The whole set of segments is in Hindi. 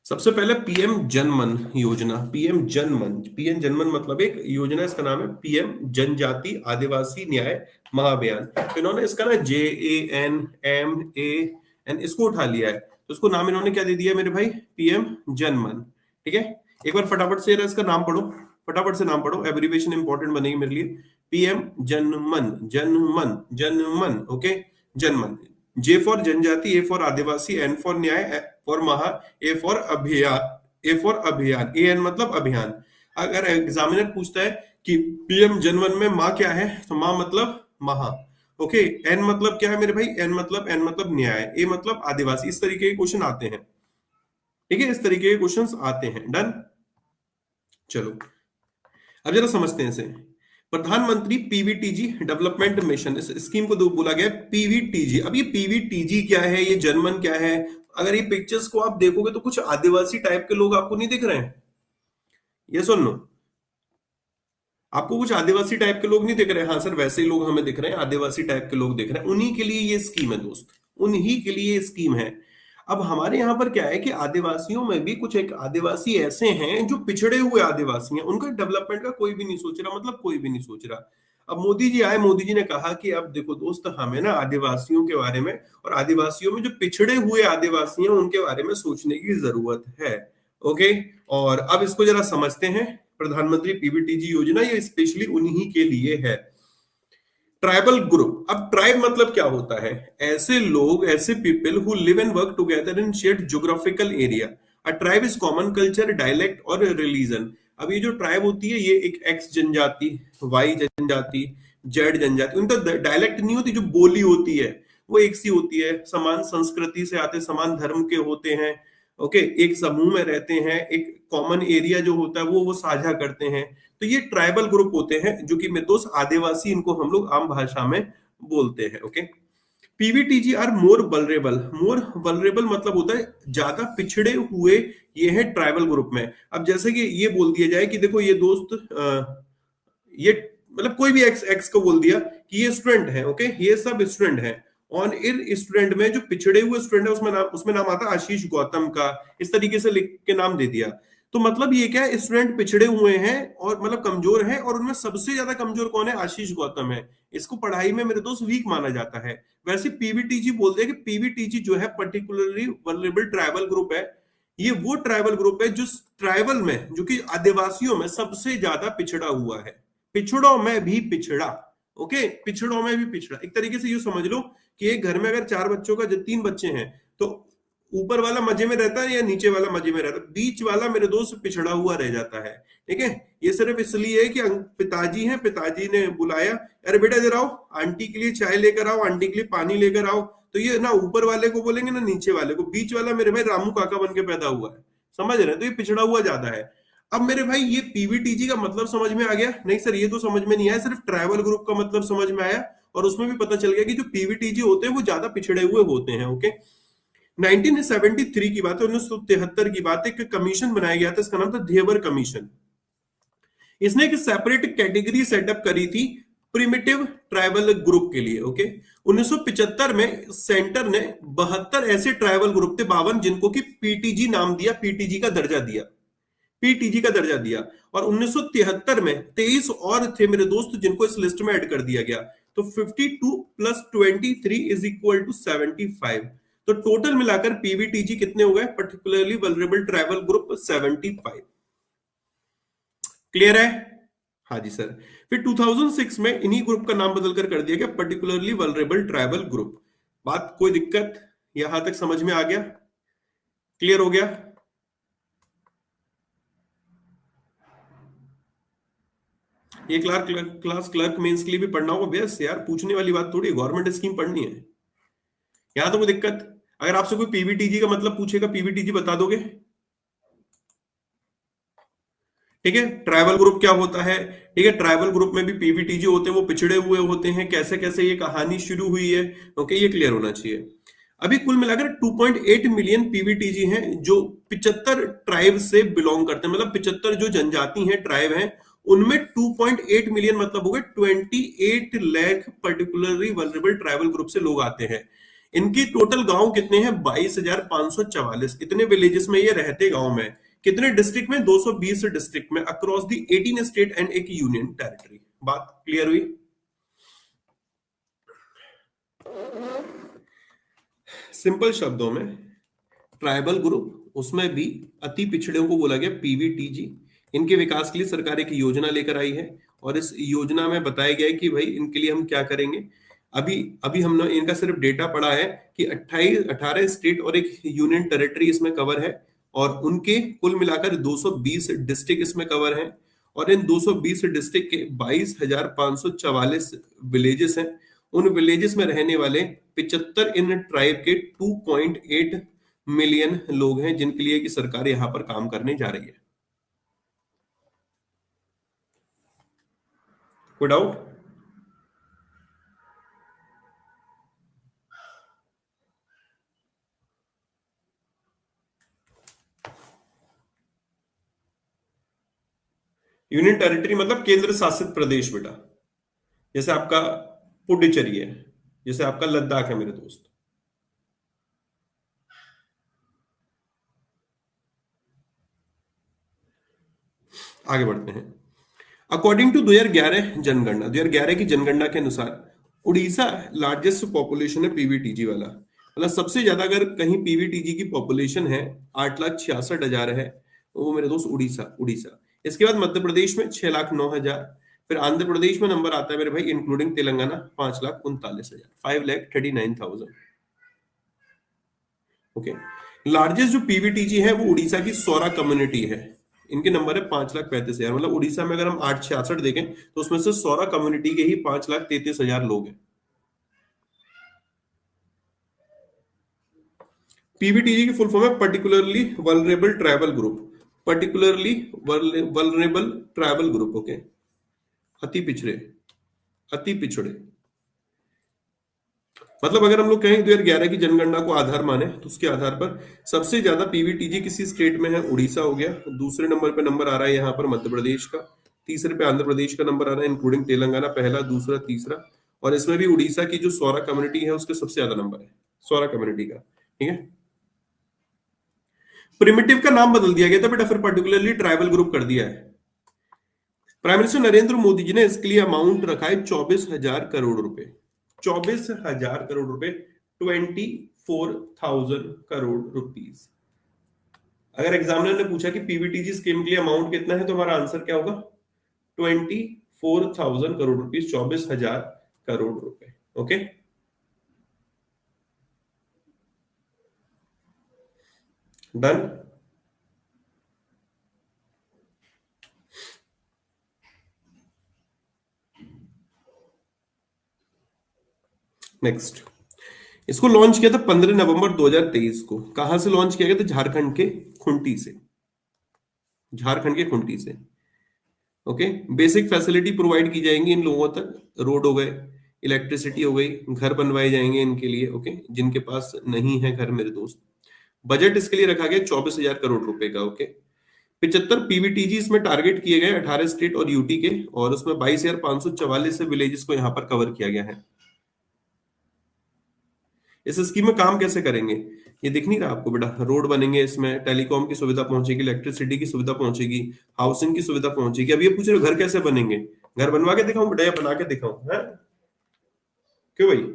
सबसे पहले पीएम जनमन योजना। पीएम जनमन मतलब एक योजना, इसका नाम है पीएम जनजाति आदिवासी न्याय महाअभियान। तो इन्होंने इसका ना JANMAN इसको उठा लिया है, तो इसको नाम इन्होंने क्या दे दिया मेरे भाई, पीएम जनमन। ठीक है, एक बार फटाफट से इसका नाम पढ़ो, फटाफट से नाम पढ़ो, एब्रीविएशन इंपॉर्टेंट बनेगी मेरे लिए। PM Janman, Janman, Janman, okay, Janman. J for जनजाति, ए फॉर आदिवासी, एन फॉर न्याय, फॉर महा, ए फॉर अभियान, ए फॉर अभियान, एन मतलब अभियान। अगर एग्जामिनर पूछता है कि पीएम जनवन में माँ क्या है, तो माँ मतलब महा, ओके। एन मतलब क्या है मेरे भाई, एन मतलब न्याय, ए मतलब आदिवासी। इस तरीके के क्वेश्चन आते हैं, ठीक है, इस तरीके के क्वेश्चंस आते हैं। डन, चलो अब जरा समझते हैं इसे। प्रधानमंत्री पीवीटीजी डेवलपमेंट मिशन, इस स्कीम को बोला गया पीवीटीजी। अब ये पीवीटीजी क्या है, ये जनमन क्या है? अगर ये पिक्चर्स को आप देखोगे तो कुछ आदिवासी टाइप के लोग आपको नहीं दिख रहे हैं? ये सुन लो, आपको कुछ आदिवासी टाइप के लोग नहीं दिख रहे? हाँ सर, वैसे ही लोग हमें दिख रहे हैं, आदिवासी टाइप के लोग दिख रहे हैं। उन्हीं के लिए ये स्कीम है दोस्त, उन्हीं के लिए ये स्कीम है। अब हमारे यहाँ पर क्या है कि आदिवासियों में भी कुछ एक आदिवासी ऐसे हैं जो पिछड़े हुए आदिवासी हैं, उनका डेवलपमेंट का कोई भी नहीं सोच रहा, मतलब कोई भी नहीं सोच रहा। अब मोदी जी आए, मोदी जी ने कहा कि अब देखो दोस्त, हमें ना आदिवासियों के बारे में और आदिवासियों में जो पिछड़े हुए आदिवासी हैं उनके बारे में सोचने की जरूरत है। ओके, और अब इसको जरा समझते हैं। प्रधानमंत्री पीवीटीजी योजना ये स्पेशली उन्हीं के लिए है। ट्राइबल ग्रुप, अब ट्राइब मतलब क्या होता है? ऐसे लोग, ऐसे people who live and work together in shared geographical area. A tribe is common culture, dialect और रिलीजन। अब ये जो ट्राइब होती है, ये एक एक्स जनजाति, वाई जनजाति, जेड जनजाति, उनका डायलेक्ट नहीं होती, जो बोली होती है वो एक सी होती है, समान संस्कृति से आते, समान धर्म के होते हैं, ओके, एक समूह में रहते हैं, एक कॉमन एरिया जो होता है वो साझा करते हैं। तो ये ट्राइबल ग्रुप होते हैं, जो कि मेरे दोस्त आदिवासी, इनको हम लोग आम भाषा में बोलते हैं। Okay, PVTG are more vulnerable. More vulnerable मतलब होता है ज्यादा पिछड़े हुए, ये है ट्राइबल ग्रुप में। अब जैसे कि ये बोल दिया जाए कि देखो ये दोस्त, ये मतलब कोई भी एक्स एक्स को बोल दिया कि ये स्टूडेंट है, ओके, ये सब स्टूडेंट है। ऑन इन स्टूडेंट में जो पिछड़े हुए स्टूडेंट है उसमें नाम आता है आशीष गौतम का, इस तरीके से लिख के नाम दे दिया। तो मतलब ये क्या है, स्टूडेंट पिछड़े हुए हैं और मतलब कमजोर है, और उनमें सबसे ज्यादा कमजोर कौन है? आशीष गौतम है। इसको पढ़ाई में मेरे दोस्त वीक माना जाता है। वैसे पीवीटीजी बोलते हैं कि पीवीटीजी जो है पर्टिकुलरली वल्नरेबल ट्राइबल ग्रुप है। ये वो ट्राइबल ग्रुप है जो ट्राइबल में, जो कि आदिवासियों में सबसे ज्यादा पिछड़ा हुआ है, पिछड़ों में भी पिछड़ा। ओके, पिछड़ों में भी पिछड़ा। एक तरीके से यू समझ लो कि एक घर में अगर 4 बच्चों का, जो 3 बच्चे हैं, तो ऊपर वाला मजे में रहता है या नीचे वाला मजे में रहता है? बीच वाला मेरे दोस्त पिछड़ा हुआ रह जाता है। ठीक है, ये सिर्फ इसलिए है कि पिताजी हैं, पिताजी ने बुलाया, अरे बेटा इधर आओ, आंटी के लिए चाय लेकर आओ, आंटी के लिए पानी लेकर आओ। तो ये ना ऊपर वाले को बोलेंगे ना नीचे वाले को, बीच वाला मेरे भाई रामू काका बन के पैदा हुआ है, समझ रहे हैं? तो ये पिछड़ा हुआ ज्यादा है। अब मेरे भाई ये पीवीटीजी का मतलब समझ में आ गया? नहीं सर, ये तो समझ में नहीं आया, सिर्फ ट्राइबल ग्रुप का मतलब समझ में आया, और उसमें भी पता चल गया कि जो पीवीटीजी होते हैं वो ज्यादा पिछड़े हुए होते हैं। ओके, 1973 की बात है, 1973 की बात है, एक कमीशन बनाया गया था, इसका नाम था धेवर कमीशन। इसने एक सेपरेट कैटेगरी सेटअप करी थी प्रिमिटिव ट्राइबल ग्रुप के लिए। ओके, 1975 में सेंटर ने 72 ऐसे ट्राइबल ग्रुप थे, 52, जिनको कि पीटीजी नाम दिया, पीटीजी का दर्जा दिया, पीटीजी का दर्जा दिया। और 1973 में 23 और थे मेरे दोस्त, जिनको इस लिस्ट में ऐड कर दिया गया। तो 52 प्लस 23 इज इक्वल टू 75। तो टोटल मिलाकर पीवीटीजी कितने हो गए? Particularly vulnerable tribal group 75। Clear है? हाँ जी सर। फिर 2006 में इन्हीं ग्रुप का नाम बदलकर कर दिया गया पर्टिकुलरली वल्नरेबल ट्राइबल ग्रुप। बात कोई दिक्कत यहां तक समझ में आ गया? क्लियर हो गया? ये क्लास क्लर्क मेंस के लिए भी पढ़ना होगा बेस यार, पूछने वाली बात थोड़ी, गवर्नमेंट स्कीम पढ़नी है। यहां तो कोई दिक्कत? अगर आपसे कोई पीवीटीजी का मतलब पूछेगा, पीवीटीजी बता दोगे? ठीक है, ट्राइबल ग्रुप क्या होता है? ठीक है, ट्राइबल ग्रुप में भी पीवीटीजी होते हैं, वो पिछड़े हुए होते हैं, कैसे कैसे ये कहानी शुरू हुई है। ओके, ये क्लियर होना चाहिए। अभी कुल मिलाकर 2.8 मिलियन पीवीटीजी हैं, जो 75 ट्राइब से बिलोंग करते हैं, मतलब 75 जो जनजाति हैं, ट्राइब हैं, उनमें 2.8 मिलियन मतलब हो गए 28 lakh particularly vulnerable tribal group से लोग आते हैं। इनके टोटल गांव कितने हैं? 22,544। इतने विलेजेस में ये रहते गांव में। कितने डिस्ट्रिक्ट में? 220 डिस्ट्रिक्ट में, अक्रॉस दी 18 स्टेट एंड एक यूनियन टेरिटरी। बात क्लियर हुई? सिंपल शब्दों में ट्राइबल ग्रुप, उसमें भी अति पिछड़ों को बोला गया पीवीटीजी। इनके विकास के लिए सरकार एक योजना लेकर आई है और इस योजना में बताया गया है कि भाई इनके लिए हम क्या करेंगे। अभी अभी हमने इनका सिर्फ डेटा पढ़ा है कि 18 स्टेट और एक यूनियन टेरिटरी इसमें कवर है, और उनके कुल मिलाकर 220 डिस्ट्रिक्ट इसमें कवर है, और इन 220 डिस्ट्रिक्ट के 22,544 विलेजेस हैं। उन विलेजेस में रहने वाले 75 इन ट्राइब के 2.8 मिलियन लोग हैं, जिनके लिए कि सरकार यहां पर काम करने जा रही है। कोई डाउट? यूनियन टेरिटरी मतलब केंद्र शासित प्रदेश बेटा, जैसे आपका पुडुचेरी है, जैसे आपका लद्दाख है मेरे दोस्त। आगे बढ़ते हैं। अकॉर्डिंग टू 2011 जनगणना, 2011 की जनगणना के अनुसार उड़ीसा लार्जेस्ट पॉपुलेशन है पीवीटीजी वाला, मतलब सबसे ज्यादा अगर कहीं पीवीटीजी की पॉपुलेशन है 8,66,000 है, वो मेरे दोस्त उड़ीसा उड़ीसा। इसके बाद मध्य प्रदेश में 6,09,000, फिर आंध्र प्रदेश में नंबर आता है मेरे भाई इंक्लूडिंग तेलंगाना 5,39,000, 5,39,000। ओके, लार्जेस्ट जो पीवीटीजी है वो उड़ीसा की सौरा कम्युनिटी है, इनके नंबर है 5,35,000। मतलब उड़ीसा में अगर हम 866 देखें तो उसमें से सौरा कम्युनिटी के ही 5,33,000 लोग हैं। पीवीटीजी की फुल फॉर्म है particularly vulnerable tribal group, particularly vulnerable tribal group. Okay, अति पिछड़े, अति पिछड़े। मतलब अगर हम लोग कहें 2011 की जनगणना को आधार माने तो उसके आधार पर सबसे ज्यादा पीवीटीजी किसी स्टेट में है, उड़ीसा हो गया। दूसरे नंबर पे नंबर आ रहा है यहाँ पर मध्य प्रदेश का, तीसरे पे आंध्र प्रदेश का नंबर आ रहा है इंक्लूडिंग तेलंगाना, पहला दूसरा तीसरा, और इसमें भी उड़ीसा की जो सौरा कम्युनिटी है उसके सबसे ज्यादा नंबर है सौरा कम्युनिटी का। ठीक है, प्रिमिटिव का नाम बदल दिया गया था बेटा, फिर पर्टिकुलरली ट्राइबल ग्रुप कर दिया है। प्राइम मिनिस्टर नरेंद्र मोदी जी ने इसके लिए अमाउंट रखा है 24,000 करोड़ रुपए, 24,000 करोड़ रुपए, 24,000 करोड़ रुपीस। अगर एग्जामिनर ने पूछा कि पीवीटीजी स्कीम के लिए अमाउंट कितना है तो हमारा आंसर क्या होगा? 24,000 करोड़ रुपीस, 24,000 करोड़ रुपए। Okay, done. नेक्स्ट, इसको लॉन्च किया था 15 नवंबर 2023 को। कहां से लॉन्च किया गया था? झारखंड के खुंटी से, झारखंड के खुंटी से। ओके, बेसिक फैसिलिटी प्रोवाइड की जाएंगी इन लोगों तक, रोड हो गए, इलेक्ट्रिसिटी हो गई, घर बनवाए जाएंगे इनके लिए। ओके, जिनके पास नहीं है घर मेरे दोस्त। बजट इसके लिए रखा गया 24,000 करोड़ रुपए का। ओके, 75 पीवीटीजी इसमें टारगेट किए गए 18 स्टेट और यूटी के, और उसमें 22,544 विलेजेस को यहां पर कवर किया गया है। इस स्कीम में काम कैसे करेंगे ये दिख नहीं रहा आपको बेटा? रोड बनेंगे, इसमें टेलीकॉम की सुविधा पहुंचेगी, इलेक्ट्रिसिटी की सुविधा पहुंचेगी, हाउसिंग की सुविधा पहुंचेगी। अब ये पूछ रहे हो घर कैसे बनेंगे? घर बनवा के दिखाऊं बेटा या बना के दिखाऊं? है क्यों भाई?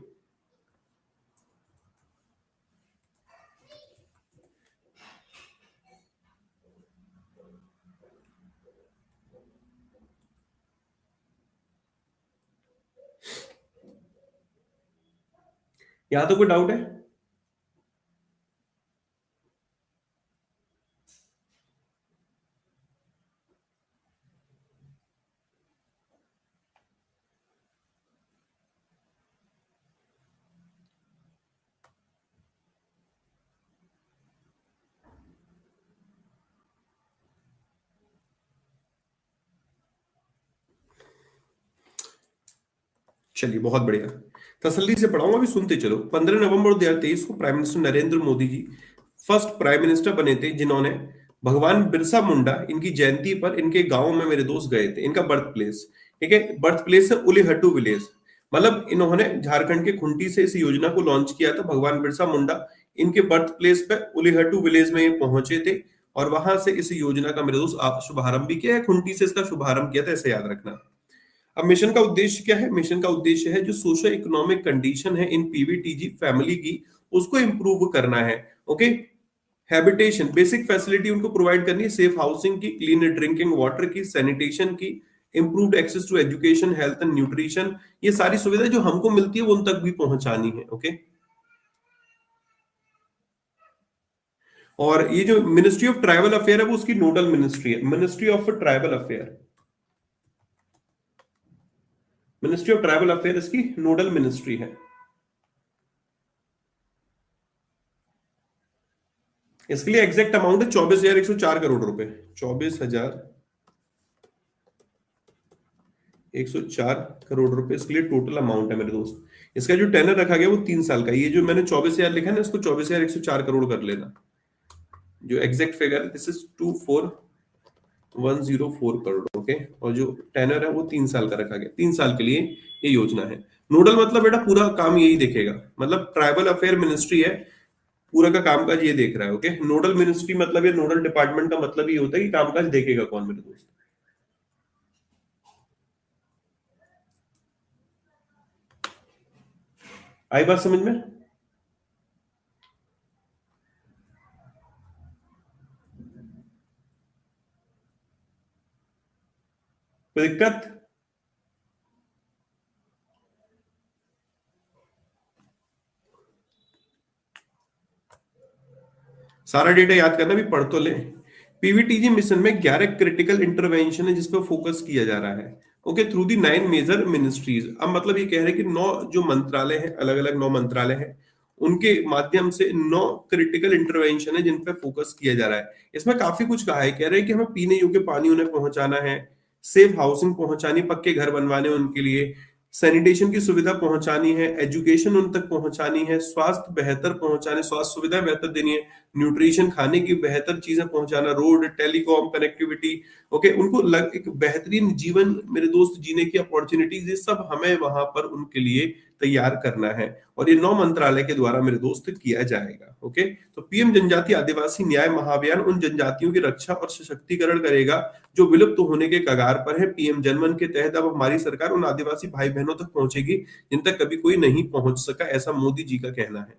यहां तो कोई डाउट है? चलिए, बहुत बढ़िया, तसल्ली से पढ़ाऊंगा, अभी सुनते चलो। 15 नवंबर 2023 को prime minister Narendra Modi ji first prime minister बने थे जिन्होंने भगवान बिरसा मुंडा इनकी जयंती पर इनके गांव में मेरे दोस्त गए थे, इनका बर्थ प्लेस। ठीक है, बर्थ प्लेस है उलिहट्टू विलेज। मतलब इन्होंने झारखंड के खुंटी से इस योजना को लॉन्च किया था। भगवान बिरसा मुंडा इनके बर्थ प्लेस पे उलिहट्टू विलेज में ये पहुंचे थे और वहां से इस योजना का मेरे दोस्त आप शुभारंभ भी किया है, खुंटी से इसका शुभारंभ किया था, ऐसे याद रखना। अब मिशन का उद्देश्य क्या है? मिशन का उद्देश्य है जो सोशो इकोनॉमिक कंडीशन है इन पीवीटीजी फैमिली की, उसको इंप्रूव करना है। ओके, हैबिटेशन बेसिक फैसिलिटी उनको प्रोवाइड करनी है, सेफ हाउसिंग की, क्लीन ड्रिंकिंग वाटर की, सैनिटेशन की, improved access to education, health and nutrition, ये सारी सुविधाएं जो हमको मिलती है वो उन तक भी पहुंचानी है। ओके, और ये जो मिनिस्ट्री ऑफ ट्राइबल अफेयर है वो उसकी नोडल मिनिस्ट्री है। Ministry of tribal affair, ministry of tribal affair इसकी नोडल मिनिस्ट्री है। इसके लिए एग्जैक्ट अमाउंट है 24,104 करोड़ रुपए। 24,104 करोड़ रुपए इसके लिए टोटल अमाउंट है मेरे दोस्त। इसका जो टेनर रखा गया वो 3 साल का। ये जो मैंने 24,000 लिखा है ना, इसको 24,104 करोड़ कर लेना। जो exact figure this is 24,104 crore. Okay, और जो टेनर है वो 3 साल का रखा गया। 3 साल के लिए ये योजना है। नोडल मतलब बेटा पूरा काम यही देखेगा, मतलब ट्राइबल अफेयर मिनिस्ट्री है, पूरा का कामकाज ये देख रहा है। ओके, नोडल मिनिस्ट्री मतलब ये नोडल डिपार्टमेंट का मतलब ये होता है कि कामकाज देखेगा कौन मेरे दोस्त। आई बात समझ में? कोई दिक्कत? सारा डेटा याद करना, भी पढ़ तो ले। पीवीटीजी मिशन में 11 क्रिटिकल इंटरवेंशन है जिस पर फोकस किया जा रहा है। Okay, through the 9 major ministries. अब मतलब ये कह रहे हैं कि 9 जो मंत्रालय है, अलग अलग 9 मंत्रालय है, उनके माध्यम से 9 क्रिटिकल इंटरवेंशन है जिन पे फोकस किया जा रहा है। इसमें काफी कुछ कहा है। कह रहे हैं कि हमें पीने योग्य पानी उन्हें पहुंचाना है, सेफ हाउसिंग पहुंचानी, पक्के घर बनवाने उनके लिए, सैनिटेशन की सुविधा पहुंचानी है, एजुकेशन उन तक पहुंचानी है, स्वास्थ्य बेहतर पहुंचाने, स्वास्थ्य सुविधाएं बेहतर देनी है, न्यूट्रिशन खाने की बेहतर चीजें पहुंचाना, रोड टेलीकॉम कनेक्टिविटी। ओके, उनको एक बेहतरीन जीवन मेरे दोस्त जीने की अपॉर्चुनिटीज, ये सब हमें वहां पर उनके लिए तैयार करना है और ये 9 मंत्रालय के द्वारा मेरे दोस्त किया जाएगा। ओके, तो पीएम जनजाति आदिवासी न्याय महाअभियान उन जनजातियों की रक्षा और सशक्तिकरण करेगा जो विलुप्त होने के कगार पर है। पीएम जनमन के तहत अब हमारी सरकार उन आदिवासी भाई बहनों तक पहुंचेगी जिन तक कभी कोई नहीं पहुंच सका, ऐसा मोदी जी का कहना है।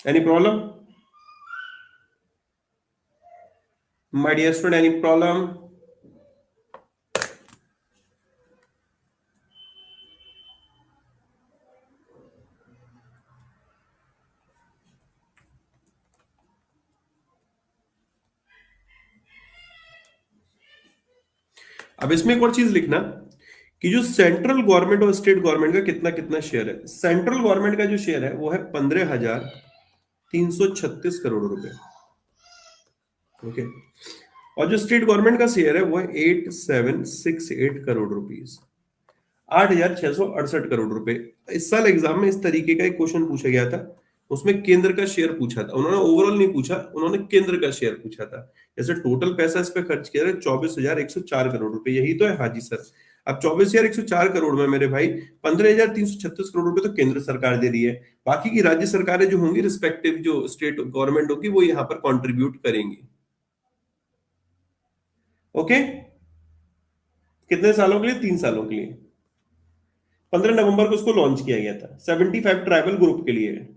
Any problem my dear student? Any problem? अब इसमें एक और चीज लिखना कि जो सेंट्रल गवर्नमेंट और स्टेट गवर्नमेंट का कितना कितना शेयर है। सेंट्रल गवर्नमेंट का जो शेयर है वो है 15,336 करोड़ रुपए। ओके, और जो स्टेट गवर्नमेंट का शेयर है वो है 8,768 करोड़ रुपीज, 8,668 करोड़ रुपए। इस साल एग्जाम में इस तरीके का एक क्वेश्चन पूछा गया था, उसमें केंद्र का शेयर पूछा था। उन्होंने ओवरऑल नहीं पूछा, उन्होंने केंद्र का शेयर पूछा था। जैसे टोटल पैसा इस पे खर्च किया है 24,104 करोड़ रुपए, यही तो है। हाँ जी सर। अब 24,104 करोड़ में मेरे भाई 15,336 करोड़ रुपए तो केंद्र सरकार दे रही है, बाकी की राज्य सरकारें जो होंगी, रिस्पेक्टिव जो स्टेट गवर्नमेंट होगी, वो यहाँ पर कॉन्ट्रीब्यूट करेंगी। ओके, कितने सालों के लिए? 3 सालों के लिए। 15 नवंबर को उसको लॉन्च किया गया था। 75 ट्राइबल ग्रुप के लिए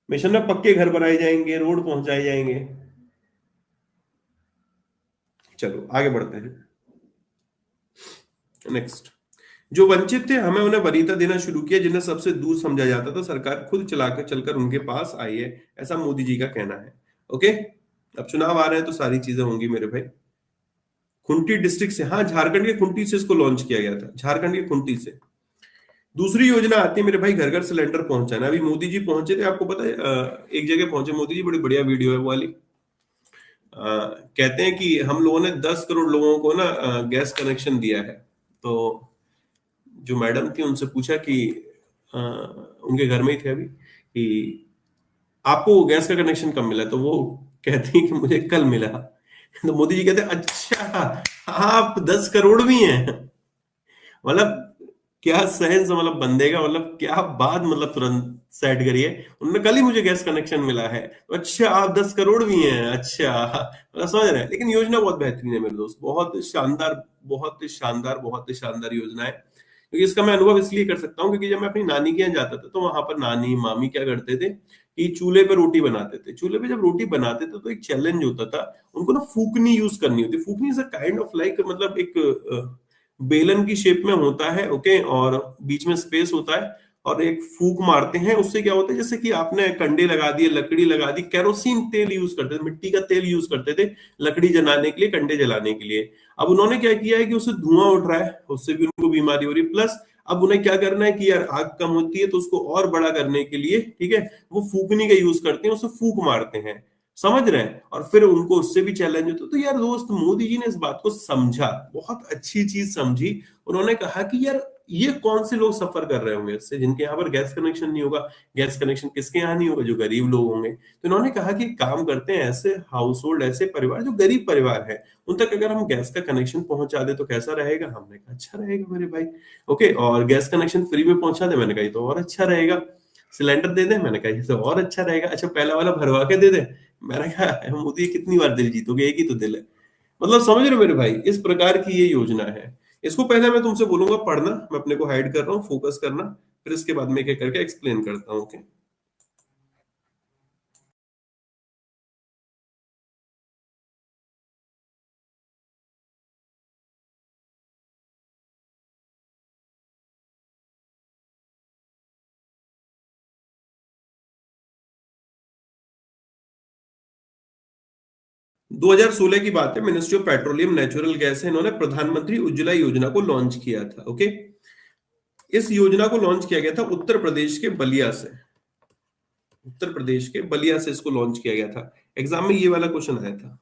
मिशन में पक्के घर बनाए जाएंगे, रोड पहुंचाए जाएंगे। चलो आगे बढ़ते हैं। नेक्स्ट, जो वंचित थे हमें उन्हें वरीयता देना शुरू किया, जिन्हें सबसे दूर समझा जाता था सरकार खुद चलाकर चलकर उनके पास आई है, ऐसा मोदी जी का कहना है। ओके, अब चुनाव आ रहे हैं तो सारी चीजें होंगी मेरे भाई। खुंटी डिस्ट्रिक्ट से, हाँ झारखंड के खुंटी से इसको लॉन्च किया गया था, झारखंड के खुंटी से। दूसरी योजना आती है मेरे भाई घर घर सिलेंडर पहुंचाना। अभी मोदी जी पहुंचे थे, आपको पता है, एक जगह पहुंचे मोदी जी, बड़ी बढ़िया वीडियो है वो वाली। कहते हैं कि हम लोगों ने 10 करोड़ लोगों को ना गैस कनेक्शन दिया है। तो जो मैडम थी उनसे पूछा कि उनके घर में ही थे अभी, कि आपको गैस का कनेक्शन कब मिला? तो वो कहती है कि मुझे कल मिला। तो मोदी जी कहते हैं अच्छा आप 10 करोड़ भी हैं। मतलब क्या सेंस, मतलब बंदे का, मतलब क्या बात, मतलब तुरंत सेट करिए। उन्होंने कल ही मुझे गैस कनेक्शन मिला है, तो अच्छा आप 10 करोड़ भी हैं, अच्छा मतलब समझ रहे हैं। लेकिन योजना बहुत बेहतरीन है मेरे दोस्त, बहुत शानदार, बहुत शानदार, बहुत शानदार योजना है। क्योंकि इसका मैं अनुभव इसलिए कर सकता हूँ क्योंकि जब मैं अपनी नानी के यहाँ जाता था तो वहां पर नानी मामी क्या करते थे कि चूल्हे पे रोटी बनाते थे। चूल्हे पे जब रोटी बनाते थे तो एक चैलेंज होता था, उनको ना फूकनी यूज करनी होती। फूकनी is a kind of like, मतलब एक बेलन की शेप में होता है, ओके, और बीच में स्पेस होता है, और एक फूक मारते हैं। उससे क्या होता है, जैसे कि आपने कंडे लगा दिए, लकड़ी लगा दी, केरोसिन तेल यूज करते थे, मिट्टी का तेल यूज करते थे लकड़ी जलाने के लिए, कंडे जलाने के लिए। अब उन्होंने क्या किया है कि उससे धुआं उठ रहा है, उससे भी उनको बीमारी हो रही है। प्लस अब उन्हें क्या करना है कि यार आग कम होती है तो उसको और बड़ा करने के लिए, ठीक है, वो फूकनी का यूज करते हैं, उससे फूक मारते हैं, समझ रहे हैं, और फिर उनको उससे भी चैलेंज होता है। तो यार दोस्त, मोदी जी ने इस बात को समझा, बहुत अच्छी चीज समझी। उन्होंने कहा कि यार ये कौन से लोग सफर कर रहे होंगे इससे, जिनके यहाँ पर गैस कनेक्शन नहीं होगा। गैस कनेक्शन किसके यहाँ नहीं होगा? जो गरीब लोग होंगे। तो इन्होंने कहा कि काम करते हैं, ऐसे हाउस होल्ड, ऐसे परिवार जो गरीब परिवार है, उन तक अगर हम गैस का कनेक्शन पहुंचा दे तो कैसा रहेगा? हमने कहा अच्छा रहेगा मेरे भाई, ओके। और गैस कनेक्शन फ्री में पहुंचा दे, मैंने कहा ये तो और अच्छा रहेगा। सिलेंडर दे दे, मैंने कहा ये तो और अच्छा रहेगा। अच्छा पहला वाला भरवा के दे दे, मैंने कहा मोदी कितनी बार दिल जीतोगे, एक ही तो दिल है। मतलब समझ रहे हो मेरे भाई, इस प्रकार की ये योजना है। इसको पहले मैं तुमसे बोलूंगा पढ़ना, मैं अपने को हाइड कर रहा हूँ, फोकस करना, फिर इसके बाद में एक एक करके एक्सप्लेन करता हूँ, ओके। 2016 की बात है, ministry of petroleum natural gas है, इन्होंने प्रधानमंत्री उज्ज्वला योजना को लॉन्च किया था, ओके। इस योजना को लॉन्च किया गया था उत्तर प्रदेश के बलिया से। उत्तर प्रदेश के बलिया से इसको लॉन्च किया गया था। एग्जाम में ये वाला क्वेश्चन आया था।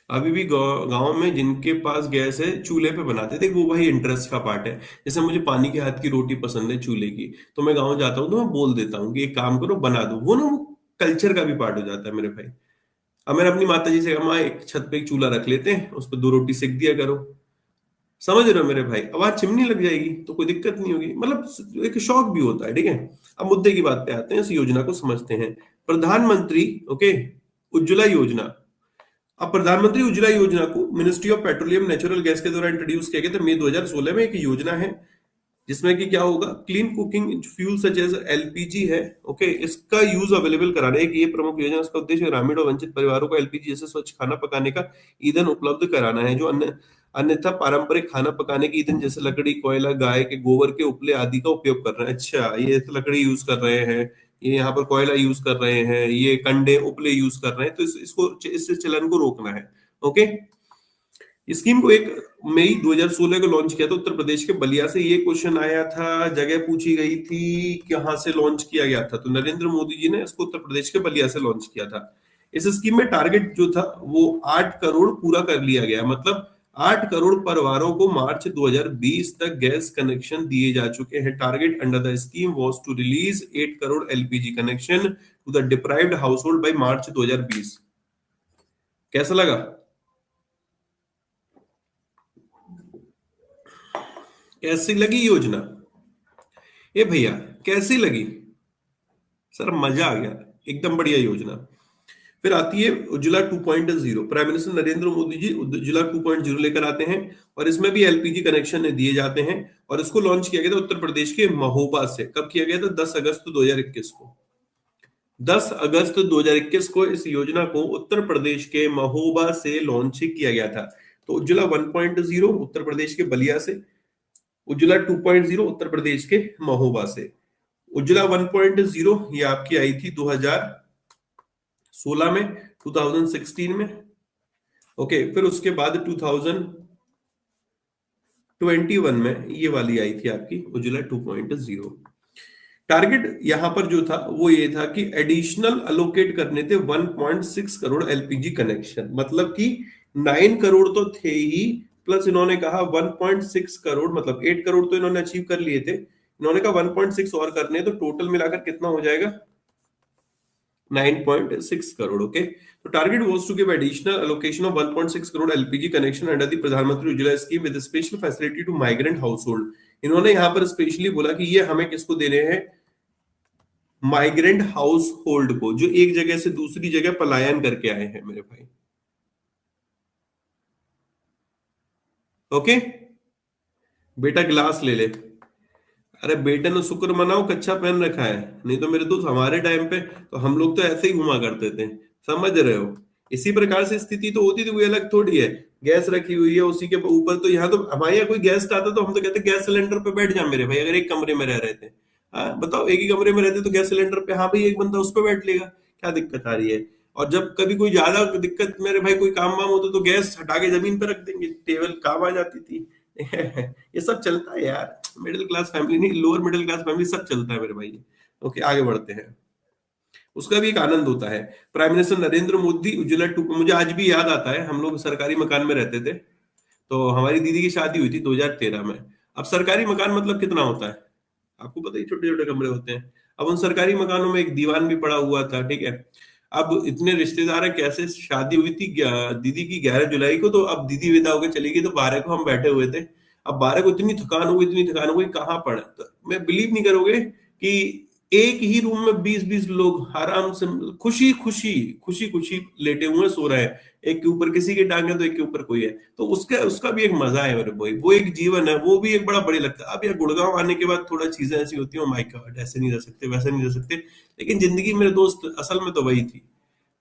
अभी भी गांव में जिनके पास गैस है चूल्हे पे बनाते थे, वो भाई इंटरेस्ट का पार्ट है। जैसे मुझे पानी के हाथ की रोटी पसंद है चूल्हे की, तो मैं गांव जाता हूँ तो मैं बोल देता हूँ कि एक काम करो बना दो, वो ना वो कल्चर का भी पार्ट हो जाता है मेरे भाई। अब मैंने अपनी माता जी से कहा, माँ एक छत पे एक चूल्हा रख लेते हैं, उस पर 2 रोटी सेक दिया करो। समझ रहे हो मेरे भाई, आवाज चिमनी लग जाएगी तो कोई दिक्कत नहीं होगी, मतलब एक शौक भी होता है, ठीक है। अब मुद्दे की बात पे आते हैं, इस योजना को समझते हैं। प्रधानमंत्री, ओके, उज्ज्वला योजना। अब प्रधानमंत्री उज्ज्वला योजना को ministry of petroleum natural gas के द्वारा इंट्रोड्यूस किया गया था मई 2016 में। एक योजना है जिसमें कि क्या होगा, clean cooking fuel such as LPG है, ओके, इसका यूज अवेलेबल कराना है। एक ये प्रमुख योजना, इसका उद्देश्य ग्रामीण और वंचित परिवारों को एलपीजी जैसे स्वच्छ खाना पकाने का ईंधन उपलब्ध कराना है, जो अन्यथा पारंपरिक खाना पकाने के ईंधन जैसे लकड़ी, कोयला, गाय के गोबर के उपले आदि का उपयोग कर रहे हैं। अच्छा, ये तो लकड़ी यूज कर रहे हैं, ये यहाँ पर कोयला यूज कर रहे हैं, ये कंडे उपले यूज कर रहे हैं, तो इसको इससे चलन को रोकना है, ओके। स्कीम को एक मई 2016 को लॉन्च किया था उत्तर प्रदेश के बलिया से। ये क्वेश्चन आया था, जगह पूछी गई थी, कहां से लॉन्च किया गया था, तो नरेंद्र मोदी जी ने इसको उत्तर प्रदेश के बलिया से लॉन्च किया था। इस स्कीम में टारगेट जो था वो 8 करोड़ पूरा कर लिया गया, मतलब 8 करोड़ परिवारों को मार्च 2020 तक गैस कनेक्शन दिए जा चुके हैं। Target under the scheme was to release 8 crore LPG connection to the deprived household by March 2020। कैसा लगा? कैसी लगी योजना? ए भैया, कैसी लगी? सर मजा आ गया, एकदम बढ़िया योजना। फिर आती है उज्ज्वला 2.0। प्राइम मिनिस्टर नरेंद्र मोदी जी उज्ज्वला 2.0 लेकर आते हैं, और इसमें भी एलपीजी कनेक्शन दिए जाते हैं। और इसको लॉन्च किया गया था उत्तर प्रदेश के महोबा से। कब किया गया था? 10 अगस्त 2021 को। 10 अगस्त 2021 को इस योजना को उत्तर प्रदेश के महोबा से लॉन्च किया गया था। तो उज्ज्वला 1.0 उत्तर प्रदेश के बलिया से, उज्ज्वला 2.0 उत्तर प्रदेश के महोबा से। उज्ज्वला 1.0 ये आपकी आई थी 2016 में, 2016 में, ओके। फिर उसके बाद 2021 में ये वाली आई थी आपकी उज्ज्वला 2.0। टारगेट यहां पर जो था वो ये था कि एडिशनल अलोकेट करने थे 1.6 करोड़ एलपीजी कनेक्शन, मतलब कि 9 करोड़ तो थे ही, प्लस इन्होंने कहा 1.6 करोड़, मतलब 8 करोड़ तो इन्होंने अचीव कर लिए थे, इन्होंने कहा 1.6 और करने हैं, तो टोटल मिलाकर कितना हो जाएगा 9.6 करोड़. ओके, तो target was to give additional allocation of 1.6 crore LPG connection under the Pradhan Mantri Ujjwala scheme with special facility to migrant household. इन्होंने यहाँ पर स्पेशली बोला कि ये हमें किसको देने हैं, माइग्रेंट हाउस होल्ड को, जो एक जगह से दूसरी जगह पलायन करके आए हैं मेरे भाई. ओके, बेटा गिलास ले ले. अरे बेटे ने शुक्र मनाओ कच्चा पहन रखा है, नहीं तो मेरे दोस्त हमारे टाइम पे तो हम लोग तो ऐसे ही घुमा करते थे, समझ रहे हो. इसी प्रकार से स्थिति तो होती थी, कोई अलग थोड़ी है. गैस रखी हुई है उसी के ऊपर, तो यहाँ तो हमारे यहाँ कोई गेस्ट आता तो हम तो कहते गैस सिलेंडर पे बैठ जा मेरे भाई, अगर एक कमरे में रह रहे थे. हाँ बताओ, एक ही कमरे में रहते तो गैस सिलेंडर पे, हाँ भाई एक बंदा उस पर बैठ लेगा, क्या दिक्कत आ रही है. और जब कभी कोई ज्यादा दिक्कत मेरे भाई, कोई काम वाम होता तो गैस हटा के जमीन पे रख देंगे, टेबल काम आ जाती थी. ये सब चलता है यार, मिडिल क्लास फैमिली नहीं, लोअर मिडिल क्लास फैमिली सब चलता है मेरे भाई. ओके, आगे बढ़ते हैं. उसका भी एक आनंद होता है. Prime minister Narendra Modi Ujjwala two, मुझे आज भी याद आता है, हम लोग सरकारी मकान में रहते थे, तो हमारी दीदी की शादी हुई थी 2013 में. अब सरकारी मकान मतलब कितना होता है आपको पता ही, छोटे छोटे कमरे होते हैं. अब उन सरकारी मकानों में एक दीवान भी पड़ा हुआ था, ठीक है. अब इतने रिश्तेदार है, कैसे शादी हुई थी दीदी की 11 जुलाई को, तो अब दीदी विदा होकर चली गई, तो 12 को हम बैठे हुए थे. अब 12 को इतनी थकान हो गई, इतनी थकान हो गई, कहाँ पड़े, तो मैं बिलीव नहीं करोगे कि एक ही रूम में 20-20 लोग आराम से खुशी खुशी खुशी खुशी लेटे हुए सो रहे हैं. एक के ऊपर किसी की टांग है तो एक के ऊपर कोई है, तो उसका उसका भी एक मजा है मेरे भाई, वो एक जीवन है, वो भी एक बड़ा बढ़िया लगता है. अब यार गुड़गांव आने के बाद थोड़ा चीजें ऐसी होती है, माय गॉड ऐसे नहीं रह सकते, वैसे नहीं रह सकते, लेकिन जिंदगी मेरे दोस्त असल में तो वही थी.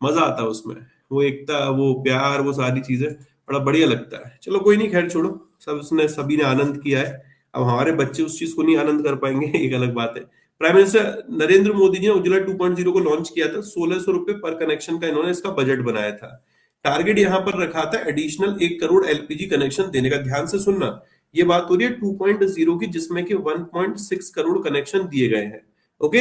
मजा आता है उसमें, वो एकता, वो प्यार, वो सारी चीजें बड़ा बढ़िया लगता है. चलो कोई नहीं, खैर छोड़ो, सब उसने सभी ने आनंद किया है. अब हमारे बच्चे उस चीज को नहीं आनंद कर पाएंगे, एक अलग बात है. प्राइम मिनिस्टर नरेंद्र मोदी जी ने उज्ज्वला 2.0 को लॉन्च किया था. 1600 रुपए पर कनेक्शन का इन्होंने इसका बजट बनाया था. टारगेट यहां पर रखा था एडिशनल 1 करोड़ एलपीजी कनेक्शन देने का. ध्यान से सुनना, ये बात हो रही है 2.0 की, जिसमें कि 1.6 करोड़ कनेक्शन दिए गए हैं. ओके,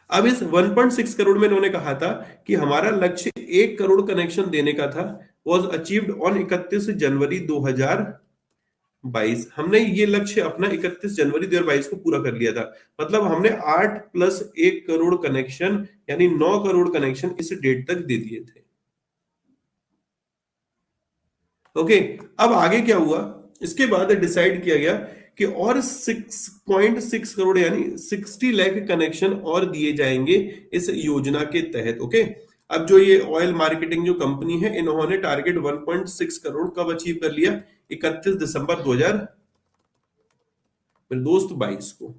अब इस 1.6 करोड़ में इन्होंने कहा था कि हमारा लक्ष्य 1 करोड़ कनेक्शन देने का था, वॉज अचीव्ड ऑन 31 जनवरी 2022. हमने ये लक्ष्य अपना 31 जनवरी 2022 को पूरा कर लिया था. मतलब हमने 8 प्लस 1 करोड़ कनेक्शन यानी 9 करोड़ कनेक्शन इस डेट तक दे दिए थे. ओके, अब आगे क्या हुआ, इसके बाद डिसाइड किया गया कि और 6.6 करोड़ यानी 60 लाख कनेक्शन और दिए जाएंगे इस योजना के तहत. ओके, अब जो ये ऑयल मार्केटिंग जो कंपनी है, इन्होंने टारगेट 1.6 करोड़ कब अचीव कर लिया, 31 दिसंबर 2000 मेरे दोस्त 22 को.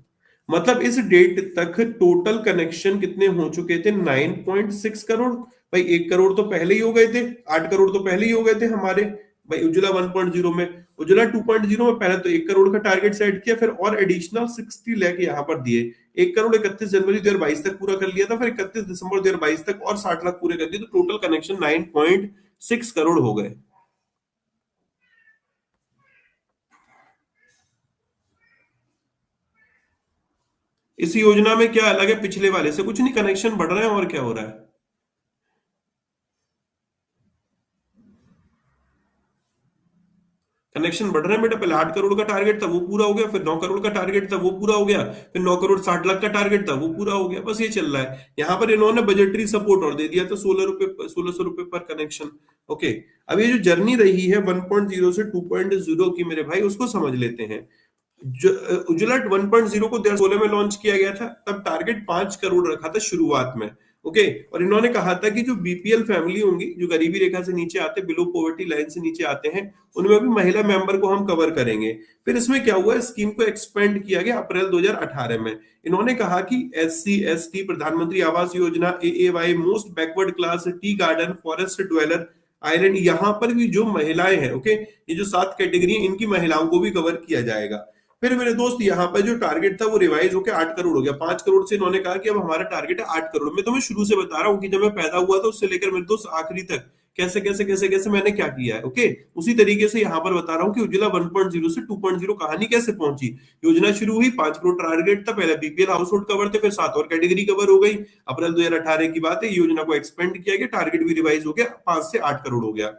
मतलब इस डेट तक टोटल कनेक्शन कितने हो चुके थे, 9.6 करोड़. भाई 1 करोड़ तो पहले ही हो गए थे, 8 करोड़ तो पहले ही हो गए थे हमारे भाई उज्ज्वला 1.0 में. उज्ज्वला 2.0 में पहले तो 1 करोड़ का टारगेट सेट किया, फिर और एडिशनल 60 लाख यहाँ पर दिए. 1 करोड़ 31 जनवरी 2022 तक पूरा कर लिया था, फिर 31 दिसंबर 2022 तक और 60 लाख पूरे कर दिए, तो टोटल कनेक्शन 9.6 करोड़ हो गए. इस योजना में क्या अलग है पिछले वाले से, कुछ नहीं, कनेक्शन बढ़ रहे हैं और क्या हो रहा है. कनेक्शन बढ़ रहे हैं बेटा, पहले 8 करोड़ का टारगेट था वो पूरा हो गया, फिर 9 करोड़ का टारगेट था वो पूरा हो गया, फिर 9 करोड़ 60 लाख का टारगेट था वो पूरा हो गया. बस ये चल रहा है. यहाँ पर इन्होंने बजटरी सपोर्ट और दे दिया था, 1600 रुपए पर कनेक्शन. ओके, अब ये जो जर्नी रही है 1.0 से 2.0 की मेरे भाई, उसको समझ लेते हैं. उज्ज्वला 1.0 को 2016 में लॉन्च किया गया था, तब टारगेट 5 करोड़ रखा था शुरुआत में. ओके, और इन्होंने कहा था कि जो बीपीएल फैमिली होंगी, जो गरीबी रेखा से नीचे आते, बिलो पॉवर्टी लाइन से नीचे आते हैं, उनमें भी महिला मेंबर को हम कवर करेंगे. फिर इसमें क्या हुआ, स्कीम को एक्सपेंड किया गया अप्रैल 2018 में. इन्होंने कहा कि एससी एसटी प्रधानमंत्री Awas Yojana, AAY, most backward class, tea garden, forest dweller, iron, यहाँ पर भी जो महिलाएं हैं, ओके, ये जो 7 कैटेगरी है, इनकी महिलाओं को भी कवर किया जाएगा. फिर मेरे दोस्त यहाँ पर जो टारगेट था वो रिवाइज होकर 8 करोड़ हो गया. 5 करोड़ से इन्होंने कहा कि अब हमारा टारगेट है 8 करोड़. मैं तुम्हें शुरू से बता रहा हूँ कि जब मैं पैदा हुआ था उससे लेकर मेरे दोस्त आखिरी तक कैसे कैसे कैसे कैसे मैंने क्या किया है। ओके, उसी तरीके से यहाँ पर बता रहा हूँ कि उज्ज्वला 1.0 से 2.0 कहानी कैसे पहुंची। योजना शुरू हुई, 5 करोड़ टारगेट था, पहले बीपीएल हाउस होल्ड कवर थे, फिर 7 और कैटेगरी कवर हो गई। अप्रैल 2018 की बात है, योजना को एक्सपेंड किया गया, टारगेट भी रिवाइज हो गया, 5 से 8 करोड़ हो गया।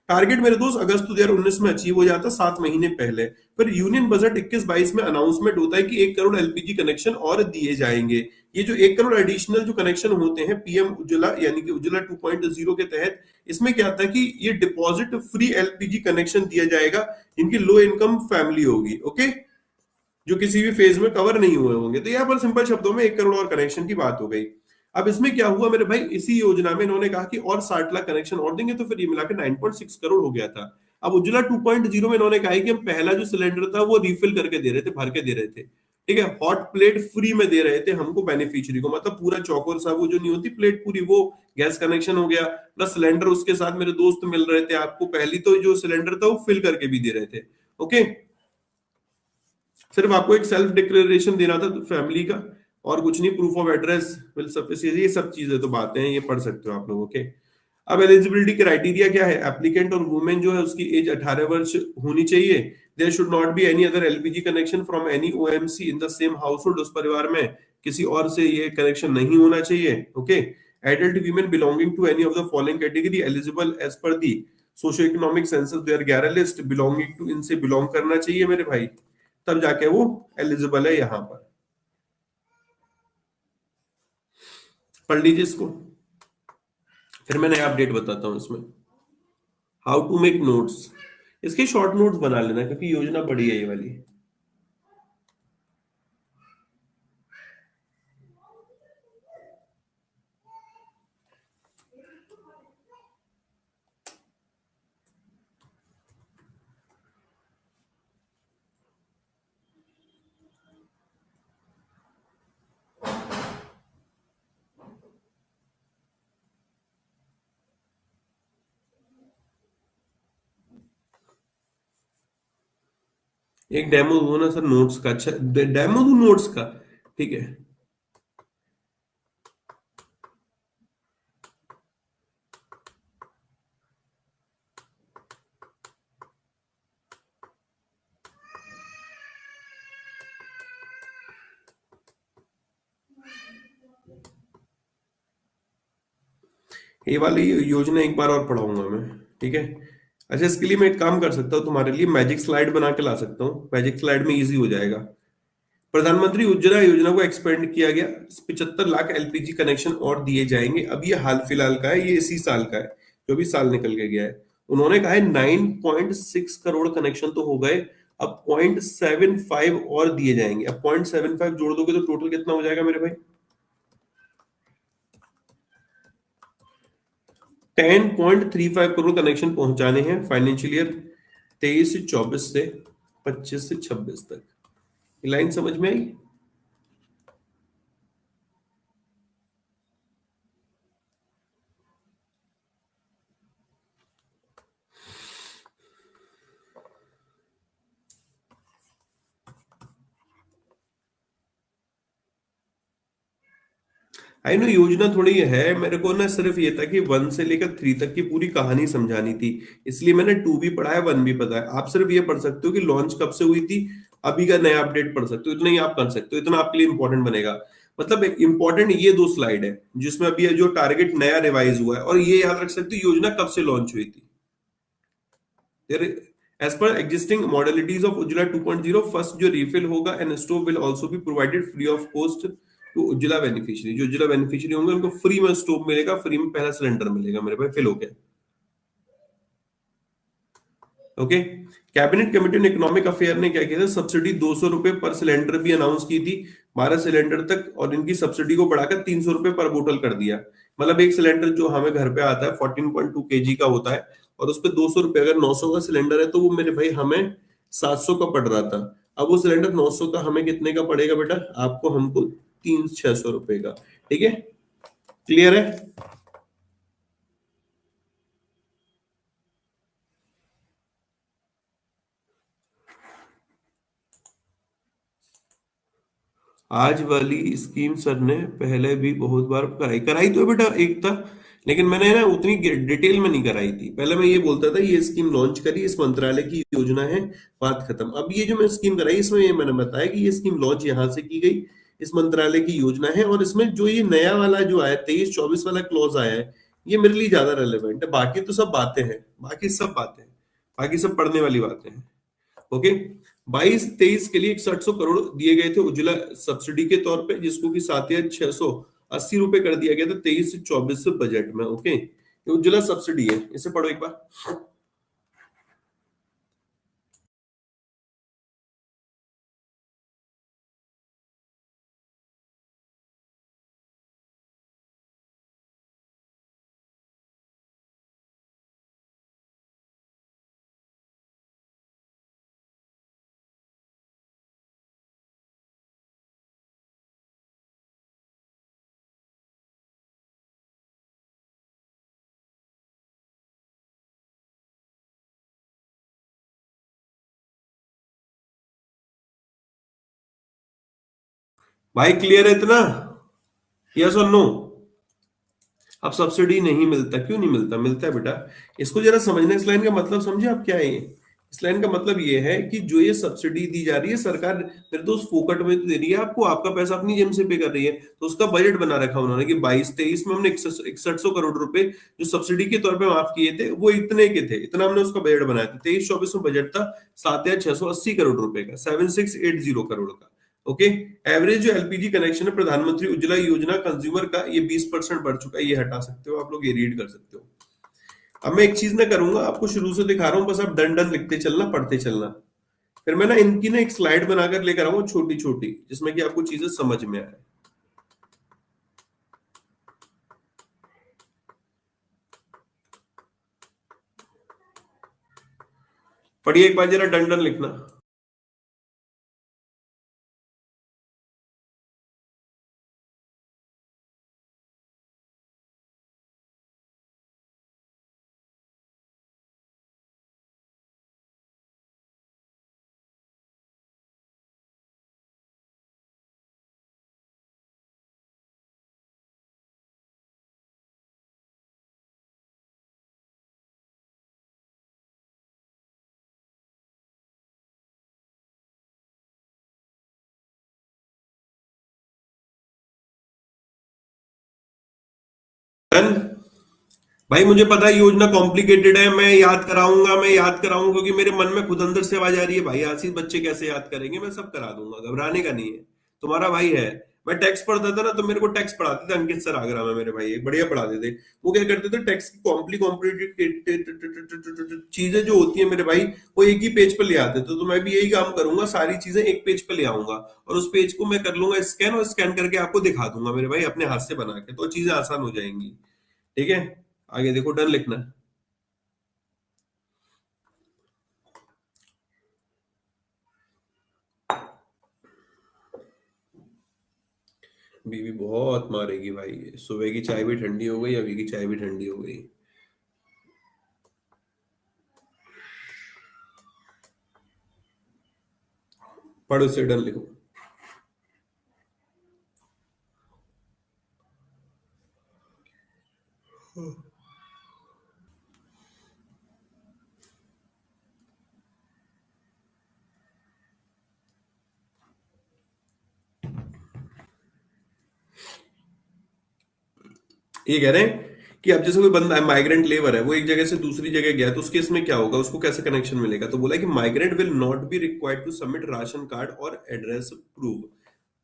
टारगेट मेरे दोस्त अगस्त 2019 में अचीव हो जाता, 7 महीने पहले। फिर यूनियन बजट 21-22 में अनाउंसमेंट होता है कि 1 करोड़ एलपीजी कनेक्शन और दिए जाएंगे। ये जो 1 करोड़ एडिशनल जो कनेक्शन होते हैं पीएम उज्ज्वला यानी कि उज्ज्वला 2.0 के तहत, इसमें क्या आता है कि ये डिपॉजिट फ्री एलपीजी कनेक्शन दिया जाएगा जिनकी लो इनकम फैमिली होगी। ओके, जो किसी भी फेज में कवर नहीं हुए होंगे। तो यहाँ पर सिंपल शब्दों में 1 करोड़ और कनेक्शन की बात हो गई। अब इसमें क्या हुआ मेरे भाई, इसी योजना में इन्होंने कहा कि और 60 लाख कनेक्शन और देंगे, तो फिर ये मिला के 9.6 करोड़ हो गया था। अब उज्ज्वला 2.0 में इन्होंने कहा है कि हम पहला जो सिलेंडर था वो रिफिल करके दे रहे थे, भर के दे रहे थे। ठीक है, हॉट प्लेट फ्री में दे रहे थे हमको बेनिफिशियरी को, मतलब पूरा चौकोर सा वो जो नहीं होती प्लेट पूरी, वो गैस कनेक्शन हो गया, प्लस सिलेंडर उसके साथ मेरे दोस्त मिल रहे थे आपको। पहली तो जो सिलेंडर था वो फिल करके भी दे रहे थे। ओके, सिर्फ आपको एक सेल्फ डिक्लेरेशन देना था फैमिली का, और कुछ नहीं, proof of address will sufficient, ये सब चीजें तो बातें हैं, ये पढ़ सकते हो आप लोग। ओके, अब एलिजिबिलिटी क्राइटेरिया क्या है, एप्लीकेंट और वुमेन जो है उसकी एज 18 वर्ष होनी चाहिए। There should not be any other LPG connection from any OMC in the same household, उस परिवार में किसी और से ये कनेक्शन नहीं होना चाहिए। Okay, adult women belonging to any of the following category eligible as per the socio economic census, there 11 list belonging to, इनसे बिलोंग करना चाहिए मेरे भाई, तब जाके वो एलिजिबल है। यहां पर पढ़ लीजिए इसको, फिर मैं नया अपडेट बताता हूं इसमें। हाउ टू मेक नोट्स, इसके शॉर्ट नोट्स बना लेना क्योंकि योजना बड़ी है ये वाली। एक डेमो दो ना सर नोट्स का, अच्छा डेमो दो नोट्स का, ठीक है। ये वाली योजना एक बार और पढ़ाऊंगा मैं, ठीक है। अच्छा, इसके लिए मैं एक काम कर सकता हूँ, तुम्हारे लिए मैजिक स्लाइड बना के ला सकता हूँ, मैजिक स्लाइड में इजी हो जाएगा। प्रधानमंत्री उज्ज्वला योजना को एक्सपेंड किया गया, 75 लाख एलपीजी कनेक्शन और दिए जाएंगे। अब ये हाल फिलहाल का है, ये इसी साल का है, जो भी साल निकल के गया है। उन्होंने कहा है 9.6 करोड़ कनेक्शन तो हो गए, अब 0.75 और दिए जाएंगे। अब 0.75 जोड़ दोगे तो टोटल कितना हो जाएगा मेरे भाई, 10.35 करोड़ कनेक्शन पहुंचाने हैं फाइनेंशियल ईयर 23 से 24 से 25 से 26 तक। लाइन समझ में आई। आई नो योजना थोड़ी है, मेरे को ना सिर्फ ये था कि 1 से लेकर 3 तक की पूरी कहानी समझानी थी, इसलिए मैंने 2 भी पढ़ा है, 1 भी पता है। आप सिर्फ ये पढ़ सकते हो कि लॉन्च कब से हुई थी, अभी का नया अपडेट पढ़ सकते हो, इतना ही आप कर सकते हो, इतना आपके लिए इंपॉर्टेंट बनेगा। मतलब इंपॉर्टेंट ये 2 स्लाइड है जिसमें अभी ये जो टारगेट नया रिवाइज हुआ है, और ये याद रख सकते हो योजना कब से लॉन्च हुई थी। As per existing modalities of Ujjwala 2.0, first जो रिफिल होगा and stove will also be provided free of cost to Ujjwala beneficiary. जो उज्ज्वला बेनिफिशियरी होंगे उनको फ्री में स्टोव मिलेगा, फ्री में पहला सिलेंडर मिलेगा मेरे भाई, फिल हो गया। Okay, cabinet committee on economic affair ने क्या किया था, सब्सिडी 200 रुपए पर सिलेंडर भी अनाउंस की थी 12 सिलेंडर तक, और इनकी सब्सिडी को बढ़ाकर 300 रुपए पर बोतल कर दिया। मतलब एक सिलेंडर जो हमें घर पे आता है 14.2 केजी का होता है, और उस पे 200 रुपए, अगर 900 का सिलेंडर है तो वो मेरे भाई हमें 700 का पड़ रहा था। अब वो सिलेंडर 900 का हमें कितने का पड़ेगा बेटा, आपको हमको 300-600 रुपए का। ठीक है, क्लियर है। आज वाली स्कीम सर ने पहले भी बहुत बार कराई, कराई तो है बेटा, एक था, लेकिन मैंने ना उतनी डिटेल में नहीं कराई थी। पहले मैं ये बोलता था ये स्कीम लॉन्च करी, इस मंत्रालय की योजना है, बात खत्म। अब ये जो मैं स्कीम कराई इसमें ये मैंने बताया कि ये स्कीम लॉन्च यहाँ से की गई, इस मंत्रालय की योजना है, और इसमें जो ये नया वाला जो आया 23-24 वाला क्लॉज आया है, ये मेरे लिए ज्यादा रेलेवेंट है। बाकी तो सब बातें हैं, बाकी सब बातें हैं, बाकी सब पढ़ने वाली बातें हैं। ओके। 22-23 के लिए 6100 करोड़ दिए गए थे उज्ज्वला सब्सिडी के तौर पे, जिसको कि 7,680 रुपए कर दिया गया था 23 से 24 से बजट में। ओके, ये उज्ज्वला सब्सिडी है, इसे पढ़ो एक बार। भाई क्लियर है इतना? यस और नो? अब सब्सिडी नहीं मिलता, क्यों नहीं मिलता? मिलता है बेटा, इसको जरा समझना। इस लाइन का मतलब समझे आप क्या है ये? इस लाइन का मतलब ये है कि जो ये सब्सिडी दी जा रही है सरकार, मेरे दोस्त फोकट में तो दे रही है आपको, आपका पैसा अपनी जेब से पे कर रही है। तो उसका बजट बना रखा उन्होंने कि 22-23 में हमने 6100 करोड़ रुपए जो सब्सिडी के तौर पे माफ किए थे, वो इतने के थे, इतना हमने उसका बजट बनाया था। 23-24 में बजट था 7,680 करोड़ रुपए का, 7680 करोड़ का। ओके। एवरेज जो एलपीजी कनेक्शन है प्रधानमंत्री उज्ज्वला योजना कंज्यूमर का, ये 20% बढ़ चुका है, ये हटा सकते हो आप लोग, ये रीड कर सकते हो। अब मैं एक चीज ना करूंगा, आपको शुरू से दिखा रहा हूं, बस आप डन डन लिखते चलना, पढ़ते चलना। फिर मैं ना इनकी ना एक स्लाइड बनाकर लेकर आऊंगा छोटी छोटी, जिसमें कि आपको चीजें समझ में आए। पढ़िए एक बार जरा, डन डन लिखना। डन। भाई मुझे पता है योजना कॉम्प्लिकेटेड है, मैं याद कराऊंगा, मैं याद कराऊंगा, क्योंकि मेरे मन में खुद अंदर से आवाज आ रही है, भाई आशीष बच्चे कैसे याद करेंगे, मैं सब करा दूंगा, घबराने का नहीं है। तुम्हारा भाई है। मैं टेक्स्ट पढ़ता था ना, तो मेरे को टेक्स्ट पढ़ाते थे अंकित सर आगरा में, मेरे भाई एक बढ़िया पढ़ाते थे। वो क्या करते थे, टेक्स्ट की कॉम्प्लिकेटेड चीजें जो होती है मेरे भाई, वो एक ही पेज पर ले आते थे। तो मैं भी यही काम करूंगा, सारी चीजें एक पेज पर ले आऊंगा, और उस पेज को मैं कर लूंगा स्कैन, और स्कैन करके आपको दिखा दूंगा मेरे भाई, अपने हाथ से बना के, तो चीजें आसान हो जाएंगी। ठीक है, आगे देखो, डन लिखना है। बीवी बहुत मारेगी भाई, सुबह की चाय भी ठंडी हो गई, अभी की चाय भी ठंडी हो गई। पढ़ो से, डन लिखो। ये कह रहे हैं कि अब जैसे कोई बंदा है, माइग्रेंट लेबर है, वो एक जगह से दूसरी जगह गया, तो उसके इसमें क्या होगा, उसको कैसे कनेक्शन मिलेगा? तो बोला कि migrant will not be required to submit ration card और एड्रेस प्रूफ।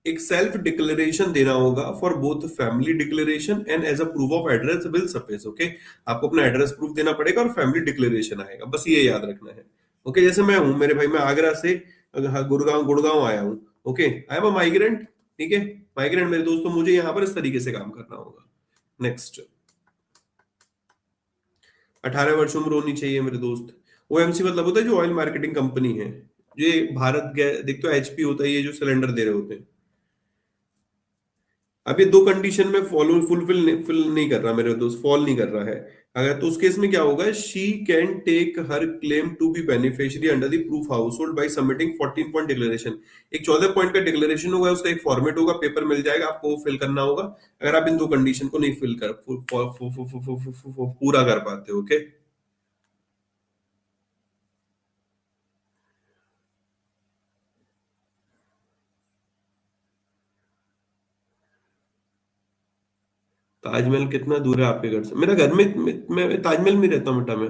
एक सेल्फ डिक्लेरेशन देना होगा for both family declaration and as a proof of address will suffice. Okay, आपको अपना एड्रेस प्रूफ देना पड़ेगा और फैमिली डिक्लेरेशन आएगा, बस ये याद रखना है। ओके, जैसे मैं हूं मेरे भाई, मैं आगरा से गुड़गांव गुड़गांव आया हूं। Okay, I am a migrant. ठीक है, माइग्रेंट मेरे दोस्तों, मुझे यहाँ पर इस तरीके से काम करना होगा। नेक्स्ट, 18 वर्ष उम्र होनी चाहिए मेरे दोस्त। ओएमसी मतलब होता है जो ऑयल मार्केटिंग कंपनी है। ये भारत गैस, देखते हो एचपी होता है, ये जो सिलेंडर दे रहे होते हैं। अब ये दो कंडीशन में फॉलो फुलफिल नहीं कर रहा मेरे दोस्त, फॉल नहीं कर रहा है। अगर तो उस केस में क्या होगा, she can take her claim to be beneficiary under the proof household by submitting 14 point declaration. एक 14 पॉइंट का डिक्लेरेशन होगा, उसका एक फॉर्मेट होगा, पेपर मिल जाएगा आपको, फिल करना होगा। अगर आप इन दो कंडीशन को नहीं फिल कर पूरा कर पाते हो, ओके। ताजमहल कितना दूर है आपके घर से? मेरा घर में मैं ताजमहल में रहता हूँ बेटा मैं।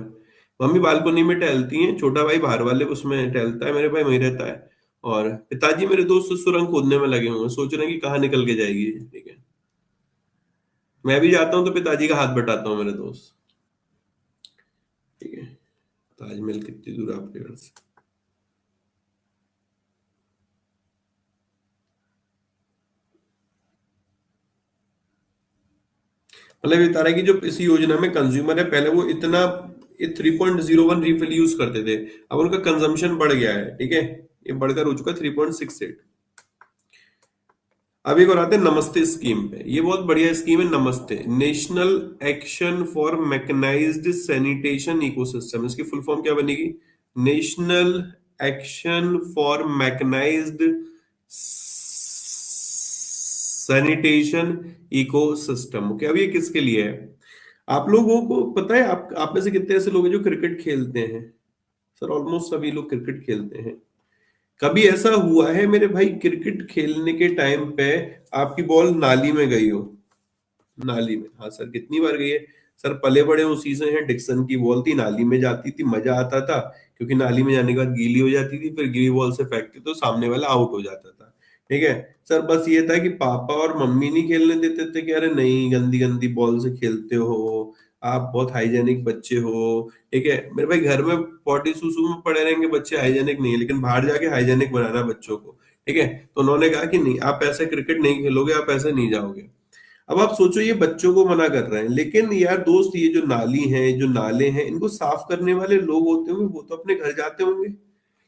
मम्मी बालकोनी में टहलती हैं, छोटा भाई बाहर वाले उसमें टहलता है, मेरे भाई वहीं रहता है। और पिताजी मेरे दोस्त सुरंग खोदने में लगे हुए हैं, सोच रहे हैं कि कहाँ निकल के जाएगी ये, ठीक है। मैं भी जाता हूँ तो पिताजी का हाथ बटाता हूँ मेरे दोस्त, ठीक है। ताजमहल कितनी दूर है आपके घर से? मतलब ये बता रहा है कि जो इस योजना में कंज्यूमर है, पहले वो इतना 3.01 रिफिल यूज करते थे, अब उनका कंजम्पशन बढ़ गया है, ठीक है। ये बढ़कर हो चुका 3.68। अब एक और आते हैं नमस्ते स्कीम पे। ये बहुत बढ़िया स्कीम है, नमस्ते national action for mechanised sanitation ecosystem. इसकी फुल फॉर्म क्या बनेगी? National action for mechanised sanitation ecosystem. Okay, अब ये किसके लिए है? आप लोगों को पता है, आप में से कितने ऐसे लोग हैं जो क्रिकेट खेलते हैं? सर ऑलमोस्ट सभी लोग क्रिकेट खेलते हैं। कभी ऐसा हुआ है मेरे भाई, क्रिकेट खेलने के टाइम पे आपकी बॉल नाली में गई हो? नाली में, हाँ सर, कितनी बार गई है। सर पले बड़े उसी से हैं, डिक्सन की बॉल थी, नाली में जाती थी, मजा आता था। क्योंकि नाली में जाने के बाद गीली हो जाती थी, फिर गीली बॉल से फेंकते तो सामने वाला आउट हो जाता था, ठीक है। सर बस ये था कि पापा और मम्मी नहीं खेलने देते थे, कि अरे नहीं गंदी गंदी बॉल से खेलते हो, आप बहुत हाइजेनिक बच्चे हो, ठीक है। मेरे भाई घर में पॉटी सुसु में पड़े रहेंगे बच्चे, हाइजेनिक नहीं है, लेकिन बाहर जाके हाइजेनिक बनाना बच्चों को, ठीक है। तो उन्होंने कहा कि नहीं, आप ऐसे क्रिकेट नहीं खेलोगे, आप ऐसे नहीं जाओगे। अब आप सोचो, ये बच्चों को मना कर रहे हैं, लेकिन यार दोस्त, ये जो नाली है, जो नाले हैं, इनको साफ करने वाले लोग होते होंगे, वो तो अपने घर जाते होंगे।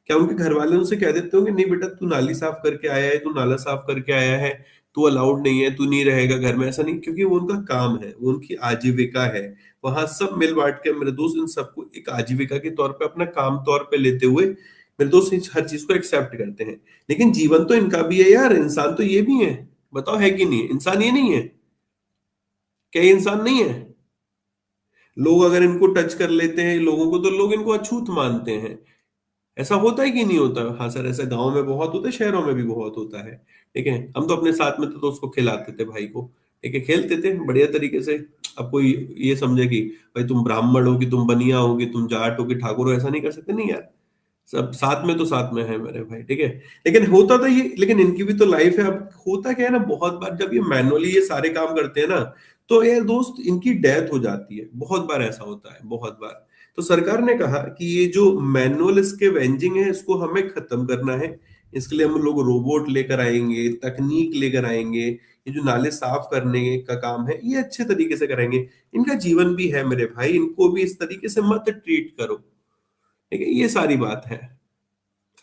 क्या उनके घर वाले उनसे कह देते होंगे, नहीं बेटा तू नाली साफ करके आया है, तू नाला साफ करके आया है, तू अलाउड नहीं है, तू नहीं रहेगा घर में? ऐसा नहीं, क्योंकि वो उनका काम है, वो उनकी आजीविका है। वहां सब मिल बांट के मेरे दोस्त इन सबको एक आजीविका के तौर पे, अपना काम तौर पे लेते हुए मेरे दोस्त हर चीज को एक्सेप्ट करते हैं। लेकिन जीवन तो इनका भी है यार, इंसान तो ये भी है। बताओ है कि नहीं है? इंसान ये नहीं है? क्या ये इंसान नहीं है? लोग अगर इनको टच कर लेते हैं लोगों को, तो लोग इनको अछूत मानते हैं। ऐसा होता है कि नहीं होता? हाँ सर, ऐसा गांव में बहुत होता है, शहरों में भी बहुत होता है, ठीक है। हम तो अपने साथ में तो उसको खिलाते थे भाई को, ठीक है, खेलते थे बढ़िया तरीके से। अब कोई ये समझे कि भाई तुम ब्राह्मण हो, कि तुम बनिया हो, कि तुम जाट हो, कि ठाकुर हो, ऐसा नहीं कर सकते, नहीं यार। सब साथ में तो साथ में है मेरे भाई, ठीक है। लेकिन होता था ये, लेकिन इनकी भी तो लाइफ है। अब होता क्या है ना, बहुत बार जब ये मैनुअली ये सारे काम करते हैं ना, तो यार दोस्त इनकी डेथ हो जाती है, बहुत बार ऐसा होता है, बहुत बार। तो सरकार ने कहा कि ये जो मैनुअल इसके वेंजिंग है, इसको हमें खत्म करना है। इसके लिए हम लोग रोबोट लेकर आएंगे, तकनीक लेकर आएंगे। ये जो नाले साफ करने का काम है, ये अच्छे तरीके से करेंगे। इनका जीवन भी है मेरे भाई, इनको भी इस तरीके से मत ट्रीट करो, ठीक है। ये सारी बात है।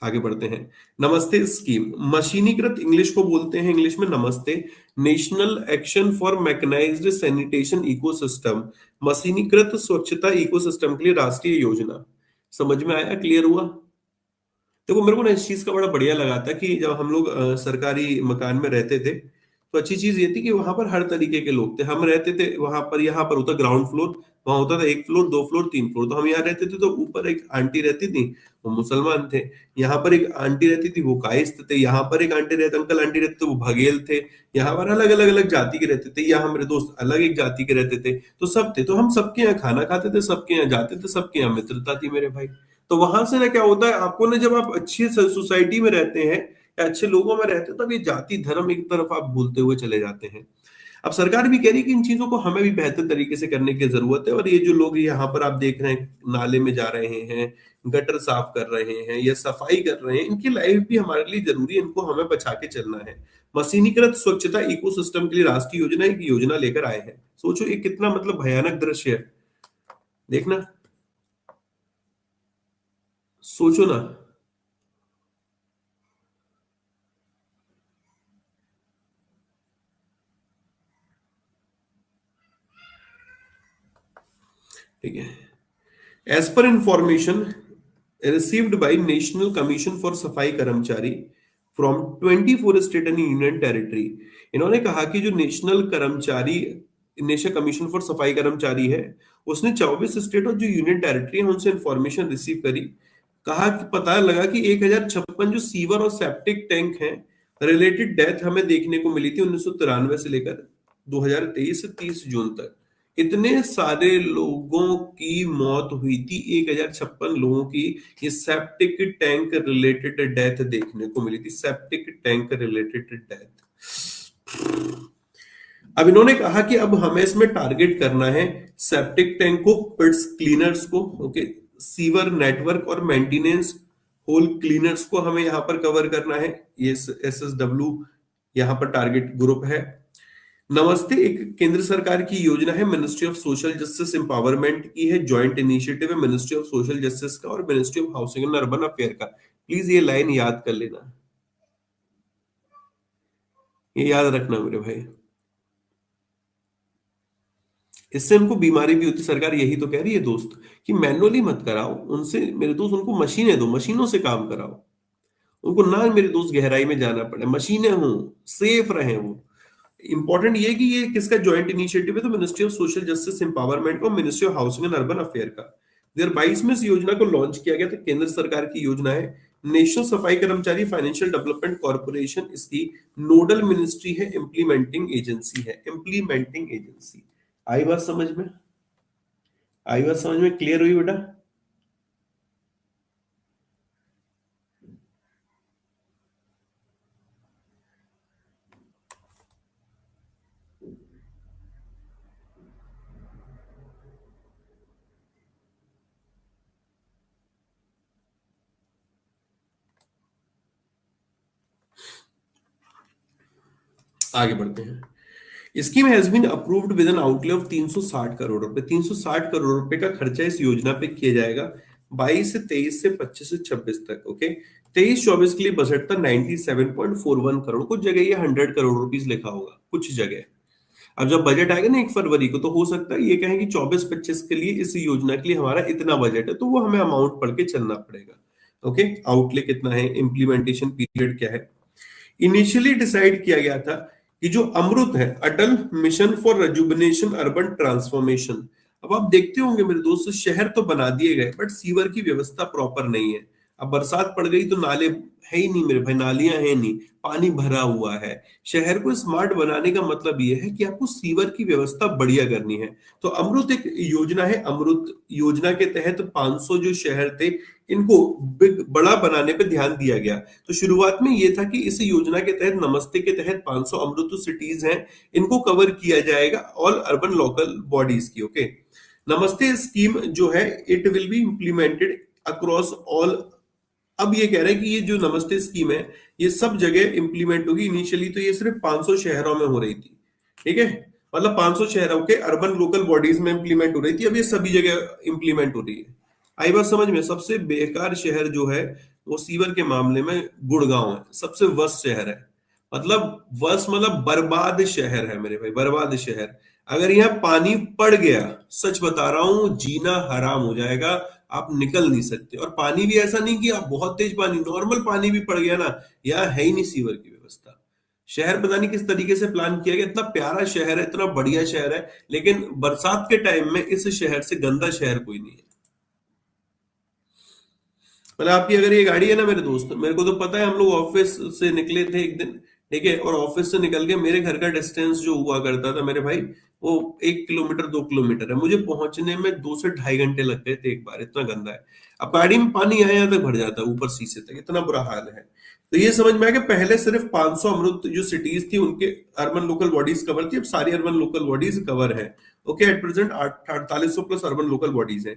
आगे बढ़ते हैं। नमस्ते स्कीम, मशीनीकृत इंग्लिश को बोलते हैं इंग्लिश में नमस्ते। National action for mechanised sanitation ecosystem, मशीनीकृत स्वच्छता इकोसिस्टम के लिए राष्ट्रीय योजना। समझ में आया? क्लियर हुआ? देखो मेरे को ना इस चीज का बड़ा बढ़िया लगा था कि जब हम लोग सरकारी मकान में रहते थे, तो अच्छी चीज ये थी कि वहां पर हर तरीके के लोग थे। हम रहते थे वहां पर, यहाँ पर होता ग्राउंड फ्लोर, वहां होता था एक फ्लोर, दो फ्लोर, तीन फ्लोर। तो हम यहाँ रहते थे, तो ऊपर एक आंटी रहती थी, वो मुसलमान थे। यहाँ पर एक आंटी रहती थी, वो कायस्थ थे। यहाँ पर एक आंटी रहते, अंकल आंटी रहते थे, वो बघेल थे। यहाँ पर अलग अलग अलग जाति के रहते थे। यहाँ मेरे दोस्त अलग एक जाति के रहते थे। तो सब थे, तो हम सबके यहाँ खाना खाते थे, सबके यहाँ जाते थे, सबके यहाँ मित्रता थी मेरे भाई। तो वहां से ना क्या होता है, आपको ना जब आप अच्छी सोसाइटी में रहते हैं या अच्छे लोगों में रहते हैं, तब ये जाति धर्म एक तरफ आप भूलते हुए चले जाते हैं। अब सरकार भी कह रही है कि इन चीजों को हमें भी बेहतर तरीके से करने की जरूरत है। और ये जो लोग यहाँ पर आप देख रहे हैं, नाले में जा रहे हैं, गटर साफ कर रहे हैं या सफाई कर रहे हैं, इनकी लाइफ भी हमारे लिए जरूरी है, इनको हमें बचा के चलना है। मशीनीकृत स्वच्छता इकोसिस्टम के लिए राष्ट्रीय योजना एक योजना लेकर आए हैं। सोचो ये कितना मतलब भयानक दृश्य है, देखना, सोचो ना। ठीक है। As per information received by National Commission for Safai Karmachari from 24 state and union territory. इन्होंने कहा कि जो नेशनल कमीशन फॉर सफाई कर्मचारी है, उसने 24 स्टेट और जो यूनियन टेरिटरी है उनसे इंफॉर्मेशन रिसीव करी। कहा कि पता लगा कि 1056 जो सीवर और सेप्टिक टैंक हैं रिलेटेड डेथ हमें देखने को मिली थी 1993 से लेकर 2023 से 30 जून तक। इतने सारे लोगों की मौत हुई थी, 1056 लोगों की ये सेप्टिक टैंक रिलेटेड डेथ देखने को मिली थी, सेप्टिक टैंक रिलेटेड डेथ। अब इन्होंने कहा कि अब हमें इसमें टारगेट करना है सेप्टिक टैंक को, पिट्स क्लीनर्स को, ओके, सीवर नेटवर्क और मेंटेनेंस होल क्लीनर्स को हमें यहां पर कवर करना है। ये SSW यहां पर टारगेट ग्रुप है। नमस्ते एक केंद्र सरकार की योजना है, ministry of social justice empowerment की है, ज्वाइंट इनिशिएटिव है मिनिस्ट्री ऑफ सोशल जस्टिस का और ministry of housing and urban affair का। प्लीज ये लाइन याद कर लेना, ये याद रखना मेरे भाई, इससे उनको बीमारी भी होती। सरकार यही तो कह रही है दोस्त कि मैनुअली मत कराओ उनसे मेरे दोस्त, उनको मशीनें दो, मशीनों से काम कराओ, उनको ना मेरे दोस्त गहराई में जाना पड़े, मशीनें हों, सेफ रहें वो। इंपॉर्टेंट ये है कि ये किसका ज्वाइंट इनिशिएटिव है, तो ministry of social justice empowerment का, ministry of housing and urban affair का। 2022 में इस योजना को लॉन्च किया गया था, केंद्र सरकार की योजना है। नेशनल सफाई कर्मचारी फाइनेंशियल डेवलपमेंट कॉर्पोरेशन इसकी नोडल मिनिस्ट्री है, इंप्लीमेंटिंग एजेंसी है, इंप्लीमेंटिंग एजेंसी। आई बात समझ में, आई बात समझ में, क्लियर हुई बेटा? आगे बढ़ते हैं। Scheme has been approved with an outlay of 360 crore रुपए। 360 करोड़ रुपए का खर्चा इस योजना पे किया जाएगा 22 से 23 से 25 से 26 तक। ओके, 23-24 के लिए बजट था 97.41 करोड़, कुछ जगह ये 100 करोड़ रुपीस लिखा होगा कुछ जगह। अब जब बजट आएगा ना 1 फरवरी को, तो हो सकता है ये कहें कि 24-25 के लिए इस योजना के लिए हमारा इतना बजट है, तो वो हमें अमाउंट पढ़ के चलना पड़ेगा। ओके, आउटले कितना है, इंप्लीमेंटेशन पीरियड क्या है। इनिशियली डिसाइड किया गया था कि जो अमृत है, Atal mission for rejuvenation urban transformation. अब आप देखते होंगे मेरे दोस्त, शहर तो बना दिए गए बट सीवर की व्यवस्था प्रॉपर नहीं है। अब बरसात पड़ गई तो नाले है ही नहीं मेरे भाई, नालियां है नहीं, पानी भरा हुआ है। शहर को स्मार्ट बनाने का मतलब यह है कि आपको सीवर की व्यवस्था बढ़िया करनी है। तो अमृत एक योजना है, अमृत योजना के तहत 500 जो शहर थे इनको बिग बड़ा बनाने पे ध्यान दिया गया। तो शुरुआत में ये था कि इस योजना के तहत, नमस्ते के तहत 500 अमृत सिटीज हैं, इनको कवर किया जाएगा, ऑल अर्बन लोकल बॉडीज की। ओके, नमस्ते स्कीम जो है it will be implemented across all. अब ये कह रहे हैं कि ये जो नमस्ते स्कीम है ये सब जगह इंप्लीमेंट होगी। इनिशियली तो ये सिर्फ 500 शहरों में हो रही थी, ठीक है, मतलब 500 शहरों के अर्बन लोकल बॉडीज में इंप्लीमेंट हो रही थी, अब ये सभी जगह इंप्लीमेंट हो रही है। आई बात समझ में? सबसे बेकार शहर जो है वो सीवर के मामले में गुड़गांव है, सबसे वर्स्ट शहर है। मतलब वर्स्ट मतलब बर्बाद शहर है मेरे भाई, बर्बाद शहर। अगर यहाँ पानी पड़ गया, सच बता रहा हूं, जीना हराम हो जाएगा, आप निकल नहीं सकते। और पानी भी ऐसा नहीं कि आप बहुत तेज पानी, नॉर्मल पानी भी पड़ गया ना, यहाँ है ही नहीं सीवर की व्यवस्था। शहर पता नहीं किस तरीके से प्लान किया गया, इतना प्यारा शहर है, इतना बढ़िया शहर है, लेकिन बरसात के टाइम में इस शहर से गंदा शहर कोई नहीं है। मतलब आपकी अगर ये गाड़ी है ना मेरे दोस्त, मेरे को तो पता है, हम लोग ऑफिस से निकले थे एक दिन, ठीक है, और ऑफिस से निकल के मेरे घर का डिस्टेंस जो हुआ करता था मेरे भाई, वो 1 किलोमीटर 2 किलोमीटर है, मुझे पहुंचने में 2 से ढाई घंटे लग गए थे एक बार, इतना गंदा है। अब गाड़ी में पानी यहाँ तक भर जाता है, ऊपर शीशे तक, इतना बुरा हाल है। तो ये समझ में आया कि पहले सिर्फ 500 अमृत जो सिटीज थी उनके अर्बन लोकल बॉडीज कवर थी, अब सारी अर्बन लोकल बॉडीज कवर है। Okay, at present 4800 plus urban local bodies है।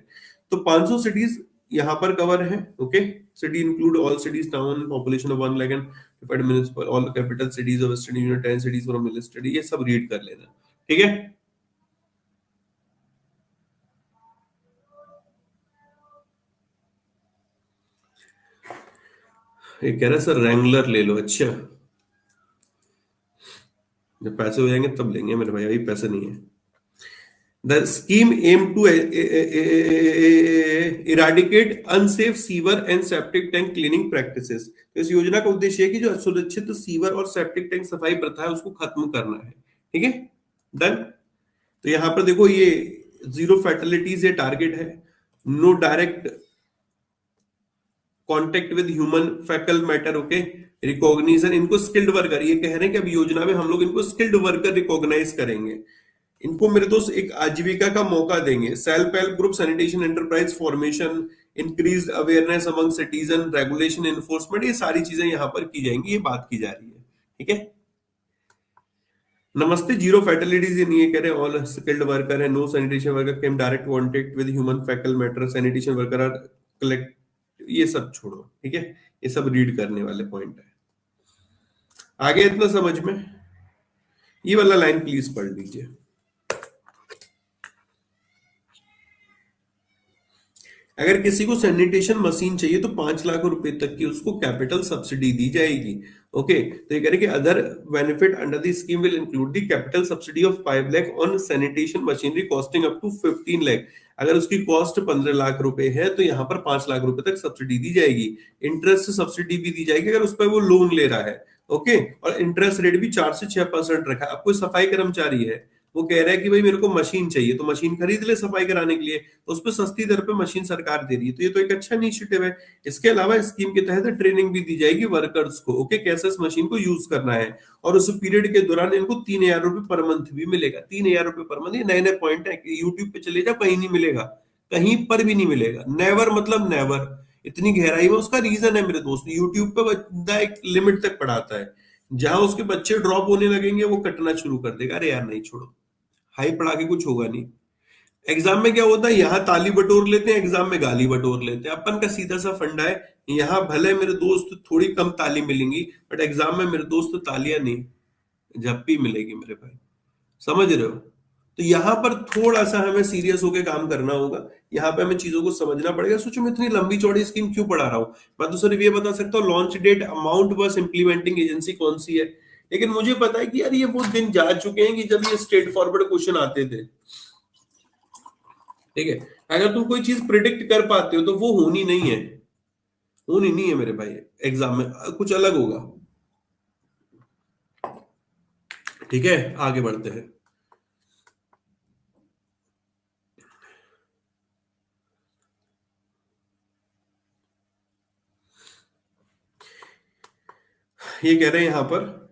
तो 500 सिटीज यहाँ पर कवर है। Okay, city include all cities town population of 1 lakh and 55 municipal all capital cities of western union 10 cities from mill study, ये सब रीड कर लेना, ठीक है। ये कह रहा है सर रैंगलर ले लो। अच्छा, जब पैसे हो जाएंगे तब लेंगे मेरे भाई, अभी पैसे नहीं है। The scheme aim to eradicate unsafe sewer and septic tank cleaning practices. तो इस योजना का उद्देश्य है कि जो असुरक्षित सीवर और सेप्टिक टैंक सफाई प्रथा है उसको खत्म करना है। ठीक है, डन। तो यहां पर देखो ये जीरो फैटलिटीज ये टारगेट है, no direct contact with human faecal matter, okay, recognition, इनको स्किल्ड वर्कर, ये कह रहे हैं कि अब योजना में हम लोग इनको स्किल्ड वर्कर रिकॉग्नाइज करेंगे, इनको मेरे दोस्त एक आजीविका का मौका देंगे, self help group sanitation enterprise formation, increase awareness among citizen, regulation enforcement, ये सारी चीजें यहां पर की जाएंगी, ये बात की जा रही है। ठीक है, नमस्ते जीरो फैटलिटीज, ये नहीं कह रहे ऑल स्किल्ड वर्कर है, no sanitation worker came direct contact with human faecal matter, sanitation worker are collect, ये सब छोड़ो। ठीक है, ये सब रीड करने वाले पॉइंट है। आगे इतना समझ में, ये वाला लाइन प्लीज पढ़ लीजिए। अगर किसी को सैनिटेशन मशीन चाहिए तो 5 लाख रुपए तक की उसको कैपिटल सब्सिडी दी जाएगी। ओके, तो ये कह रहे कि other benefit under the scheme will include the capital subsidy of 5 lakh on sanitation machinery costing up to 15 lakh. अगर उसकी कॉस्ट 15 लाख रुपए है तो यहाँ पर 5 लाख रुपए तक सब्सिडी दी जाएगी। इंटरेस्ट सब्सिडी भी दी जाएगी अगर उस पर वो लोन ले रहा है। ओके, और इंटरेस्ट रेट भी 4 से 6% रखा है। अब कोई सफाई कर्मचारी है, वो कह रहा है कि भाई मेरे को मशीन चाहिए, तो मशीन खरीद ले सफाई कराने के लिए, तो उस पर सस्ती दर पे मशीन सरकार दे रही है, तो ये तो एक अच्छा इनिशिएटिव है। इसके अलावा स्कीम के तहत ट्रेनिंग भी दी जाएगी वर्कर्स को, ओके, कैसे इस मशीन को यूज करना है, और उस पीरियड के दौरान इनको 3,000 रुपए पर मंथ भी मिलेगा। 3,000 रुपए पर मंथ, ये नए नए पॉइंट है, यूट्यूब पे चले जाओ कहीं नहीं मिलेगा, कहीं पर भी नहीं मिलेगा। नेवर मतलब नेवर, इतनी गहराई में। उसका रीजन है मेरे दोस्त, यूट्यूब पे बंदा एक लिमिट तक पढ़ाता है, जहां उसके बच्चे ड्रॉप होने लगेंगे वो कटना शुरू कर देगा, अरे यार नहीं छोड़ो, हाई पढ़ा के कुछ होगा नहीं। एग्जाम में क्या होता है, यहाँ ताली बटोर लेते हैं, एग्जाम में गाली बटोर लेते हैं। अपन का सीधा सा फंडा है, यहाँ भले मेरे दोस्त थोड़ी कम ताली मिलेंगी, बट एग्जाम में मेरे दोस्त तालियां नहीं, झप्पी मिलेगी मेरे भाई, समझ रहे हो। तो यहाँ पर थोड़ा सा हमें सीरियस होकर काम करना होगा, यहाँ पे हमें चीजों को समझना पड़ेगा। सोचो मैं इतनी लंबी चौड़ी स्कीम क्यों पढ़ा रहा हूँ। मैं तो सिर्फ ये बता सकता हूँ लॉन्च डेट, अमाउंट, बस इंप्लीमेंटिंग एजेंसी कौन सी है। लेकिन मुझे पता है कि यार ये वो दिन जा चुके हैं कि जब ये स्ट्रेट फॉरवर्ड क्वेश्चन आते थे। ठीक है, अगर तुम कोई चीज प्रिडिक्ट कर पाते हो तो वो होनी नहीं है, होनी नहीं है मेरे भाई, एग्जाम में कुछ अलग होगा। ठीक है, आगे बढ़ते हैं। ये कह रहे हैं यहां पर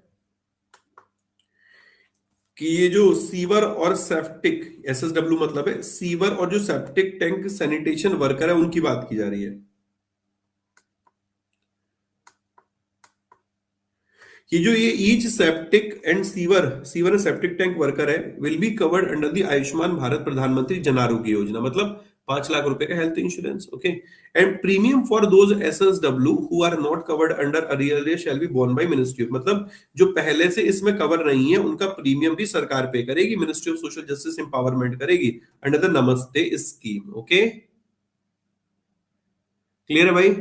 कि ये जो सीवर और सेप्टिक, एसएसडब्ल्यू मतलब है सीवर और जो सेप्टिक टैंक सैनिटेशन वर्कर है उनकी बात की जा रही है। कि जो ये each septic and sewer septic tank worker है will be covered under the Ayushman Bharat Pradhan Mantri Jan Arogya Yojana, मतलब 5 लाख रुपए का health insurance. Okay, and premium for those SSW who are not covered under earlier shall be borne by ministry, मतलब जो पहले से इसमें कवर नहीं है उनका प्रीमियम भी सरकार पे करेगी, ministry of social justice empowerment करेगी अंडर द नमस्ते स्कीम। ओके, क्लियर है भाई,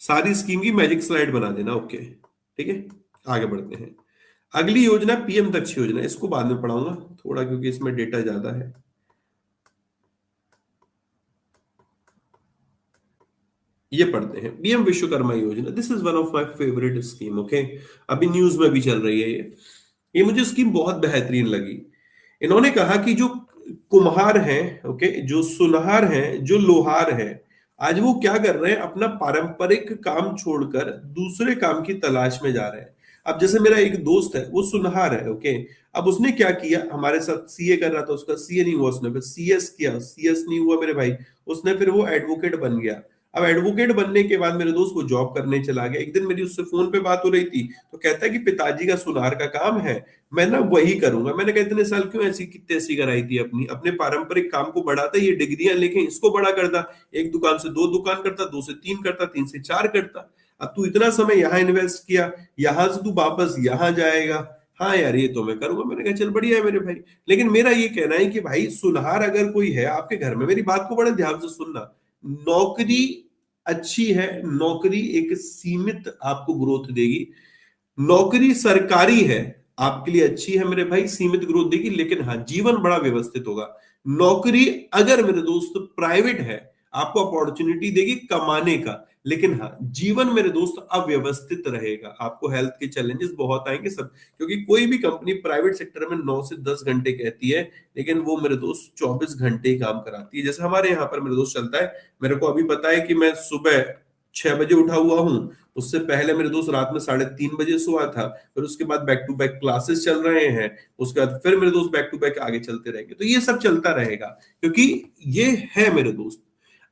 सारी स्कीम की मैजिक स्लाइड बना देना। ओके, ठीक है, आगे बढ़ते हैं। अगली योजना पीएम दक्ष योजना, इसको बाद में पढ़ाऊंगा थोड़ा क्योंकि इसमें डेटा ज्यादा है। ये पढ़ते हैं पीएम विश्वकर्मा योजना, this is one of my favourite scheme. Okay, अभी न्यूज में भी चल रही है ये मुझे स्कीम बहुत बेहतरीन लगी। इन्होंने कहा कि जो कुम्हार हैं, ओके, जो सुनहार हैं, जो लोहार हैं, आज वो क्या कर रहे हैं, अपना पारंपरिक काम छोड़कर दूसरे काम की तलाश में जा रहे हैं। अब जैसे मेरा एक दोस्त है वो सुनहार है, ओके, अब उसने क्या किया, हमारे साथ सीए कर रहा था, उसका सीए नहीं हुआ, उसने फिर सीएस किया, सीएस नहीं हुआ मेरे भाई, उसने फिर वो एडवोकेट बन गया। अब एडवोकेट बनने के बाद मेरे दोस्त वो जॉब करने चला गया। एक दिन मेरी उससे फोन पे बात हो रही थी, तो कहता है कि पिताजी का सुनार का काम है, मैं ना वही करूंगा। मैंने कहा इतने साल क्यों ऐसी कितने ऐसी कराई थी, अपनी अपने पारंपरिक काम को बढ़ाता, ये डिग्रियां लेके इसको बड़ा करता, एक दुकान से 2 दुकान करता, 2 से 3 करता, 3 से 4 करता। अब तू इतना समय यहाँ इन्वेस्ट किया, यहां से तू वापस यहाँ जाएगा, हाँ यार ये तो मैं करूंगा। मैंने कहा चल बढ़िया है मेरे भाई, लेकिन मेरा ये कहना है कि भाई सुनहार अगर कोई है आपके घर में, मेरी बात को बड़े ध्यान से सुनना, नौकरी अच्छी है, नौकरी एक सीमित आपको ग्रोथ देगी, नौकरी सरकारी है, आपके लिए अच्छी है मेरे भाई, सीमित ग्रोथ देगी, लेकिन हाँ जीवन बड़ा व्यवस्थित होगा। नौकरी अगर मेरे दोस्त प्राइवेट है, आपको अपॉर्चुनिटी देगी कमाने का, लेकिन हाँ जीवन मेरे दोस्त अव्यवस्थित रहेगा, आपको हेल्थ के चैलेंजेस बहुत आएंगे सब, क्योंकि कोई भी कंपनी प्राइवेट सेक्टर में 9 से 10 घंटे कहती है, लेकिन वो मेरे दोस्त 24 घंटे ही काम कराती है। जैसे हमारे यहाँ पर मेरे दोस्त चलता है, मेरे को अभी पता है कि मैं सुबह 6 बजे उठा हुआ हूँ, उससे पहले मेरे दोस्त रात में 3:30 बजे सोया था, फिर उसके बाद बैक टू बैक क्लासेस चल रहे हैं, उसके बाद फिर मेरे दोस्त बैक टू बैक आगे चलते रहेंगे, तो ये सब चलता रहेगा, क्योंकि ये है मेरे दोस्त।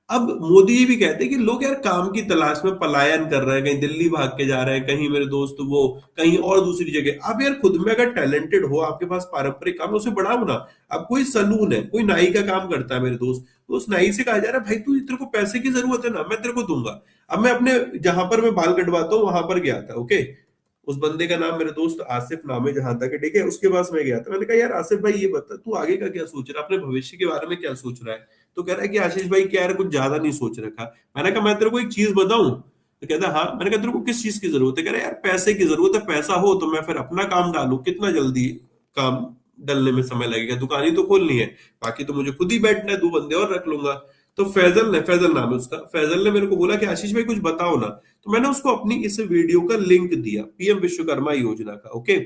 अब मोदी जी भी कहते हैं कि लोग यार काम की तलाश में पलायन कर रहे हैं, कहीं दिल्ली भाग के जा रहे हैं, कहीं मेरे दोस्त वो कहीं और दूसरी जगह। आप यार खुद में अगर टैलेंटेड हो, आपके पास पारंपरिक काम है, उसे बढ़ाओ ना। अब कोई सलून है, कोई नाई का काम करता है मेरे दोस्त, तो उस नाई से कहा जा रहा है भाई तू, तेरे को पैसे की जरूरत है ना, मैं तेरे को दूंगा। अब मैं अपने जहां पर मैं बाल कटवाता हूँ वहां पर गया था, ओके, उस बंदे का नाम मेरे दोस्त आसिफ नाम है जहां तक है, ठीक है, उसके पास मैं गया था, मैंने कहा यार आसिफ भाई ये बता तू आगे का क्या सोच रहा है, अपने भविष्य के बारे में क्या सोच रहा है। तो कह रहा है कि आशीष भाई क्या यार कुछ ज्यादा नहीं सोच रखा। मैंने कहा मैं तेरे को एक चीज बताऊं, तो कहता हाँ। मैंने कहा तेरे को किस चीज की जरूरत है, कह रहा है यार पैसे की जरूरत है, पैसा हो तो मैं फिर अपना काम डालूं, कितना जल्दी काम डलने में समय लगेगा, दुकान ही तो खोलनी है, बाकी तो मुझे खुद ही बैठना है, 2 बंदे और रख लूंगा। तो फैजल नाम है उसका, फैजल ने मेरे को बोला कि आशीष भाई कुछ बताओ ना। तो मैंने उसको अपनी इस वीडियो का लिंक दिया, पीएम विश्वकर्मा योजना का, ओके।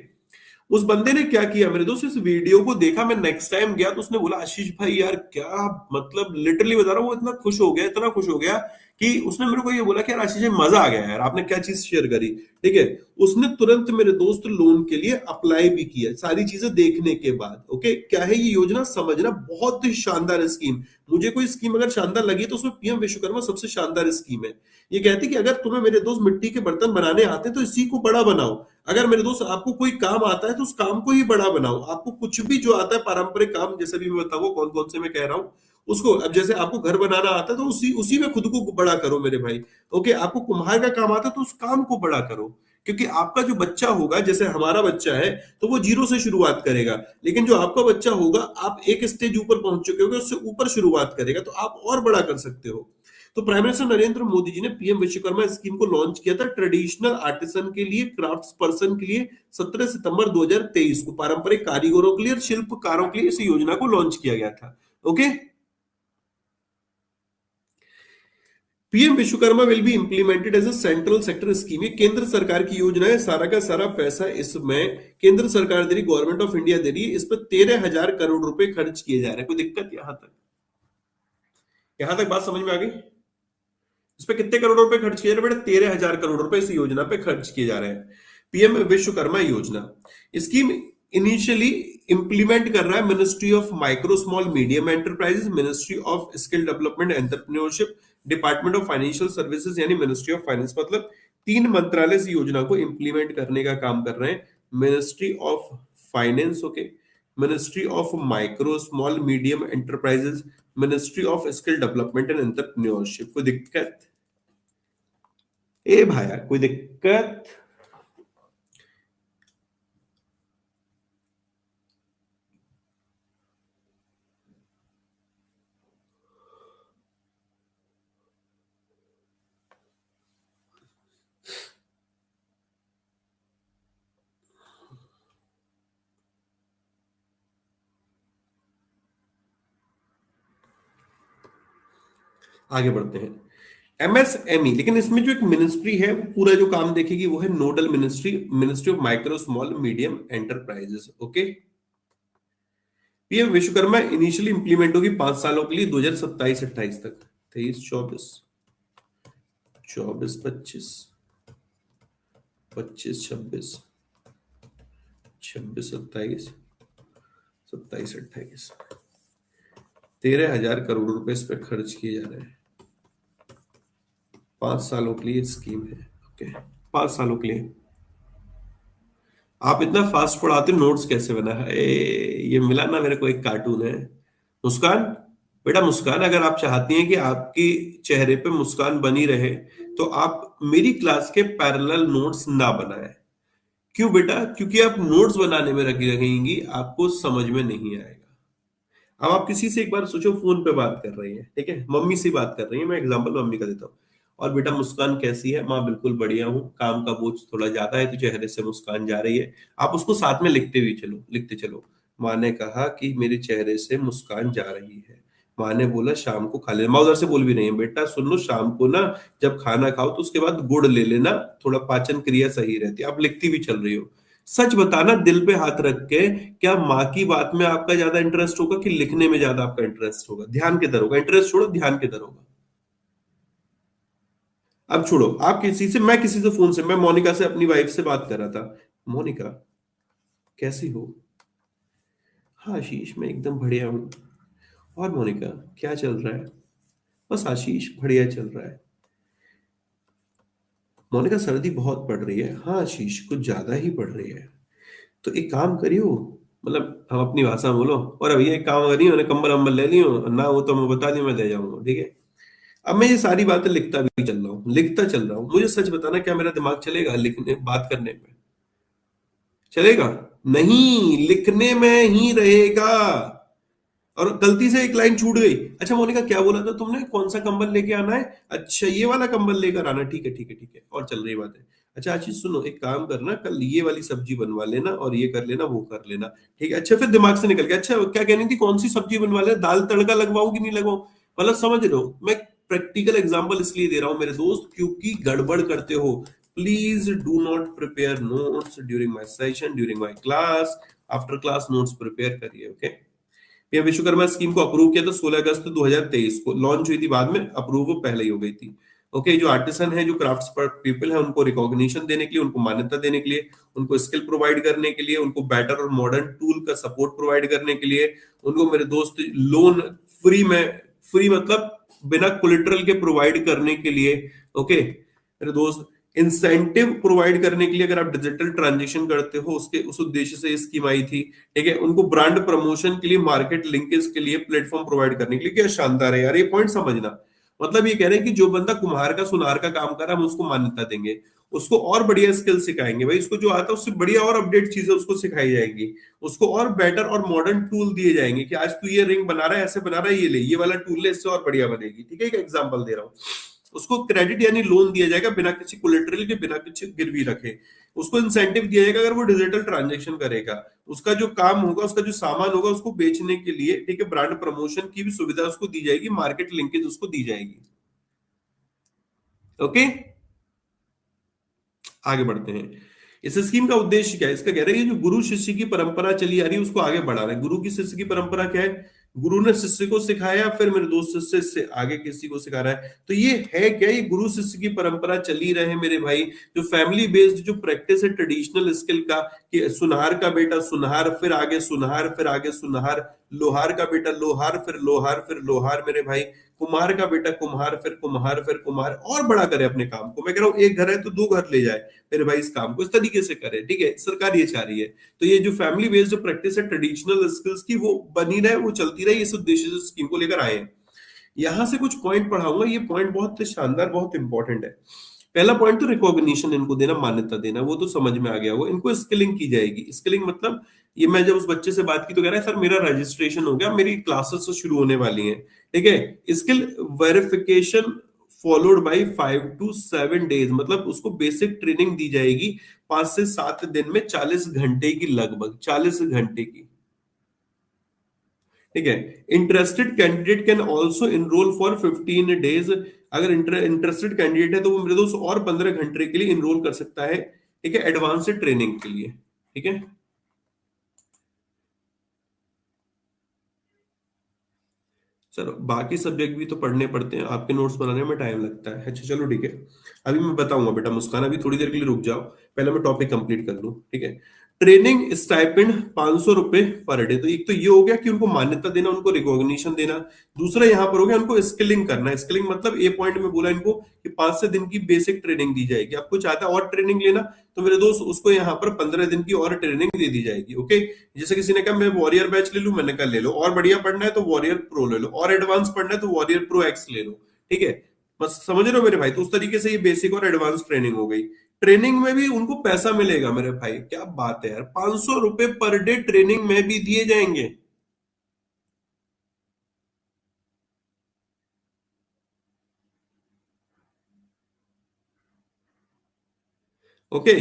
उस बंदे ने क्या किया मेरे दोस्त, इस वीडियो को देखा, मैं नेक्स्ट टाइम गया तो उसने बोला आशीष भाई यार क्या, मतलब लिटरली बता रहा हूँ, वो इतना खुश हो गया, इतना खुश हो गया कि उसने मेरे को ये बोला कि यार आशीष भाई मजा आ गया यार, आपने क्या चीज शेयर करी, ठीक है। उसने तुरंत मेरे दोस्त लोन के लिए अप्लाई भी किया, सारी चीजें देखने के बाद, ओके। क्या है ये योजना, समझना, बहुत ही शानदार स्कीम। मुझे कोई स्कीम अगर शानदार लगी तो उसमें पीएम विश्वकर्मा सबसे शानदार स्कीम है। ये कहती कि अगर तुम्हें मेरे दोस्त मिट्टी के बर्तन बनाने आते हैं तो इसी को बड़ा बनाओ। अगर मेरे दोस्त आपको कोई काम आता है तो उस काम को ही बड़ा बनाओ। आपको कुछ भी जो आता है पारंपरिक काम, जैसे भी मैं बताऊंगा कौन कौन से मैं कह रहा हूँ उसको, अब जैसे आपको घर बनाना आता है तो उसी उसी में खुद को बड़ा करो मेरे भाई, ओके। आपको कुम्हार का काम आता है तो उस काम को बड़ा करो, क्योंकि आपका जो बच्चा होगा, जैसे हमारा बच्चा है तो वो जीरो से शुरुआत करेगा, लेकिन जो आपका बच्चा होगा आप एक स्टेज ऊपर पहुंच चुके होगे, उससे ऊपर शुरुआत करेगा, तो आप और बड़ा कर सकते हो। तो प्राइम मिनिस्टर नरेंद्र मोदी जी ने पीएम विश्वकर्मा स्कीम को लॉन्च किया था ट्रेडिशनल आर्टिसन के लिए, क्राफ्ट्स पर्सन के लिए 17 सितंबर 2023 को, पारंपरिक कारीगरों के लिए और शिल्पकारों के लिए इस योजना को लॉन्च किया गया था, okay. PM Vishwakarma will be implemented as a central sector scheme. ये केंद्र सरकार की योजना है, सारा का सारा पैसा इसमें केंद्र सरकार दे रही, गवर्नमेंट ऑफ इंडिया दे रही है। इस पर 13,000 करोड़ रुपए खर्च किए जा रहे हैं। कोई दिक्कत यहां तक, यहां तक बात समझ में आ गई? इस पे कितने करोड़ रुपए खर्च किए जा रहे हैं बेटा? 13,000 करोड़ रुपए इस योजना पे खर्च किए जा रहे हैं। पीएम विश्वकर्मा योजना स्कीम इनिशियली इंप्लीमेंट कर रहा है ministry of micro small medium enterprises, ministry of skill development entrepreneurship, department of financial services यानी मिनिस्ट्री ऑफ फाइनेंस। मतलब 3 मंत्रालय इस योजना को इंप्लीमेंट करने का काम कर रहे हैं। Ministry of finance, okay, ministry of micro small medium enterprises, ministry of skill development and entrepreneurship. कोई दिक्कत? ए भाया कोई दिक्कत? आगे बढ़ते हैं। एमएसएमई, लेकिन इसमें जो एक मिनिस्ट्री है वो पूरा जो काम देखेगी वो है nodal ministry, ministry of micro small medium enterprises, okay. PM Vishwakarma initially implement होगी 5 सालों के लिए, 2027-28 तक, 23-24, 24-25, 25-26, 26-27, 27-28, 13,000 करोड़ रुपए इस पे खर्च किए जा रहे हैं। 5 सालों के लिए स्कीम है, ओके, 5 सालों के लिए। आप इतना फास्ट पढ़ाते हो, नोट्स कैसे बना है? ये मिला ना मेरे को एक कार्टून है। मुस्कान, बेटा मुस्कान, अगर आप चाहती हैं कि आपकी चेहरे पे मुस्कान बनी रहे तो आप मेरी क्लास के पैरेलल नोट्स ना बनाएं। क्यों बेटा? क्योंकि आप नोट्स बनाने में लगी रहेंगी, आपको समझ में नहीं आएगा। अब आप किसी से एक बार सोचो, फोन पे बात कर रही है, ठीक है, मम्मी से बात कर रही है, मैं एग्जांपल मम्मी का देता हूँ। और बेटा मुस्कान कैसी है? माँ बिल्कुल बढ़िया हूँ, काम का बोझ थोड़ा ज्यादा है तो चेहरे से मुस्कान जा रही है। आप उसको साथ में लिखते हुए चलो, लिखते चलो। माँ ने कहा कि मेरे चेहरे से मुस्कान जा रही है। माँ ने बोला शाम को खा लेना। माँ उधर से बोल भी रही है, बेटा सुन लो, शाम को ना जब खाना खाओ तो उसके बाद गुड़ ले लेना, थोड़ा पाचन क्रिया सही रहती है। आप लिखती भी चल रही हो। सच बताना दिल पे हाथ रख के, क्या माँ की बात में आपका ज्यादा इंटरेस्ट होगा कि लिखने में ज्यादा आपका इंटरेस्ट होगा? ध्यान किधर होगा? इंटरेस्ट छोड़ो, ध्यान किधर होगा? अब छोड़ो, आप किसी से, मैं किसी से फोन से, मैं मोनिका से, अपनी वाइफ से बात कर रहा था। मोनिका कैसी हो? हाँ आशीष मैं एकदम बढ़िया हूँ। और मोनिका क्या चल रहा है? बस आशीष बढ़िया चल रहा है। मोनिका सर्दी बहुत पड़ रही है। हाँ आशीष कुछ ज्यादा ही पड़ रही है। तो एक काम करियो, मतलब हम अपनी भाषा में बोलो, और भैया एक काम करियो ना, कंबल अम्बल ले लियो ना, वो तो मैं बता दियो, मैं ले जाऊंगा, ठीक है? अब मैं ये सारी बातें लिखता भी चल रहा हूँ, लिखता चल रहा हूँ। मुझे सच बताना, क्या मेरा दिमाग चलेगा लिखने बात करने में? चलेगा? नहीं, लिखने में ही रहेगा। और गलती से एक लाइन छूट गई। अच्छा मोनिका क्या बोला था तुमने, कौन सा कंबल लेके आना है? अच्छा ये वाला कंबल लेकर आना, ठीक है ठीक है ठीक है, और चल रही बात है। अच्छा आशीष सुनो, एक काम करना, कल ये वाली सब्जी बनवा लेना और ये कर लेना, वो कर लेना, ठीक है? अच्छा फिर दिमाग से निकल गया, अच्छा क्या कहनी थी, कौन सी सब्जी बनवा ले, दाल तड़का लगवाऊं कि नहीं लगवाऊं? मतलब समझ रहे हो, मैं प्रैक्टिकल एग्जांपल इसलिए दे रहा हूं मेरे दोस्त, क्योंकि गड़बड़ करते हो। Please do not prepare notes during my session, during my class. After class notes prepare करिए, ओके? पीएम विश्वकर्मा स्कीम को अप्रूव किया था 16 अगस्त 2023 को, लॉन्च हुई थी बाद में, अप्रूव वो पहले ही हो गई थी। ओके, जो आर्टिसन है, जो क्राफ्ट्स पर पीपल है, उनको रिकॉग्निशन देने के लिए, उनको मान्यता देने के लिए, उनको स्किल प्रोवाइड करने के लिए, उनको बेटर और मॉडर्न टूल का सपोर्ट प्रोवाइड करने के लिए, उनको मेरे दोस्त लोन फ्री में, फ्री मतलब बिना कोलेटरल के प्रोवाइड करने के लिए, ओके मेरे दोस्त, इंसेंटिव प्रोवाइड करने के लिए, अगर आप डिजिटल ट्रांजेक्शन करते हो उसके उस उद्देश्य से स्कीम आई थी, ठीक है? उनको ब्रांड प्रमोशन के लिए, मार्केट लिंकेज के लिए प्लेटफॉर्म प्रोवाइड करने के लिए। क्या शानदार है यार, ये पॉइंट समझना। मतलब ये कह रहे हैं कि जो बंदा कुम्हार का सुनार का काम कर रहा है, हम उसको मान्यता देंगे, उसको और बढ़िया स्किल सिखाएंगे, भाई उसको जो आता है उससे बढ़िया और अपडेट चीजें उसको सिखाई जाएंगी, उसको और बेटर और मॉडर्न टूल दिए जाएंगे कि आज तू ये रिंग बना रहा है, ऐसे बना रहा है, ये ले ये वाला टूल ले, इससे और बढ़िया बनेगी, ठीक है? एक एग्जांपल दे रहा हूँ। उसको क्रेडिट यानी लोन दिया जाएगा बिना किसी कोलेटरल के, बिना किसी गिरवी रखे। उसको इंसेंटिव दिया जाएगा अगर वो डिजिटल ट्रांजेक्शन करेगा। उसका जो काम होगा, उसका जो सामान होगा, उसको बेचने के लिए, ठीक है, ब्रांड प्रमोशन की भी सुविधा उसको दी जाएगी, मार्केट लिंकेज उसको दी जाएगी। ओके, आगे बढ़ते हैं। इस स्कीम का उद्देश्य क्या है? इसका कह रहे हैं, ये जो गुरु शिष्य की परंपरा चली आ रही है उसको आगे बढ़ा रहे हैं। गुरु की शिष्य की परंपरा क्या है? गुरु ने शिष्य को सिखाया, फिर मेरे दोस्त शिष्य से आगे किसी को सिखा रहा है। तो ये है क्या? ये गुरु शिष्य की परंपरा चली रहे मेरे भाई, जो फैमिली बेस्ड जो प्रैक्टिस है ट्रेडिशनल स्किल का, कि सुनार का बेटा सुनार, फिर आगे सुनार, फिर आगे सुनार, लोहार का बेटा लोहार, फिर लोहार, फिर लोहार मेरे भाई, कुम्हार का बेटा कुम्हार, फिर कुम्हार, फिर कुम्हार, और बड़ा करे अपने काम को। मैं कह रहा हूं एक घर है तो दो घर ले जाए मेरे भाई, इस काम को इस तरीके से करे, ठीक है? सरकार ये चाह रही है। तो ये जो फैमिली बेस्ड जो प्रैक्टिस है ट्रेडिशनल स्किल्स की, वो बनी रहे, वो चलती रहे, इस उद्देश्य से स्कीम को लेकर आए हैं। यहां से कुछ पॉइंट पढ़ाऊंगा, ये पॉइंट बहुत शानदार, बहुत इंपॉर्टेंट है। पहला पॉइंट तो रिकॉग्निशन इनको देना, मान्यता देना, वो तो समझ में आ गया होगा। इनको स्किलिंग की जाएगी। स्किलिंग मतलब, ये मैं जब उस बच्चे से बात की तो कह रहा है सर मेरा रजिस्ट्रेशन हो गया, मेरी क्लासेस तो शुरू होने वाली हैं, ठीक है? Skill verification followed by 5 to 7 days, मतलब उसको बेसिक ट्रेनिंग दी जाएगी 5 से 7 दिन में, 40 घंटे की, लगभग 40 घंटे की, ठीक है? Interested candidate can also enrol for 15 days। अगर इंटरेस्टेड कैंडिडेट है तो वो मेरे दोस्त और 15 घंटे के लिए इनरोल कर सकता है, ठीक है, एडवांस ट्रेनिंग के लिए, ठीक है? चलो बाकी सब्जेक्ट भी तो पढ़ने पड़ते हैं, आपके नोट्स बनाने में टाइम लगता है। अच्छा चलो ठीक है, अभी मैं बताऊंगा बेटा मुस्कान, अभी थोड़ी देर के लिए रुक जाओ, पहले मैं टॉपिक कंप्लीट कर लूं, ठीक है? ट्रेनिंग स्टाइपेंड 500 रुपए पर डे। तो एक तो ये हो गया कि उनको मान्यता देना, उनको रिकॉग्निशन देना। दूसरा यहां पर हो गया उनको स्किलिंग करना। स्किलिंग मतलब ए पॉइंट में बोला इनको कि 5 से दिन की बेसिक ट्रेनिंग दी जाएगी। आपको चाहता है और ट्रेनिंग लेना, तो मेरे दोस्त उसको यहाँ पर 15 दिन की और ट्रेनिंग दे दी जाएगी, ओके? जैसे किसी ने कहा मैं वॉरियर बैच ले लूं, मैंने कहा ले लो, और बढ़िया पढ़ना है तो वॉरियर प्रो ले लो, और एडवांस पढ़ना है तो वॉरियर प्रो एक्स ले लो, ठीक है? बस समझ रहे हो मेरे भाई? तो उस तरीके से ये बेसिक और एडवांस ट्रेनिंग हो गई। ट्रेनिंग में भी उनको पैसा मिलेगा मेरे भाई, क्या बात है यार, 500 रुपए पर डे ट्रेनिंग में भी दिए जाएंगे। Okay.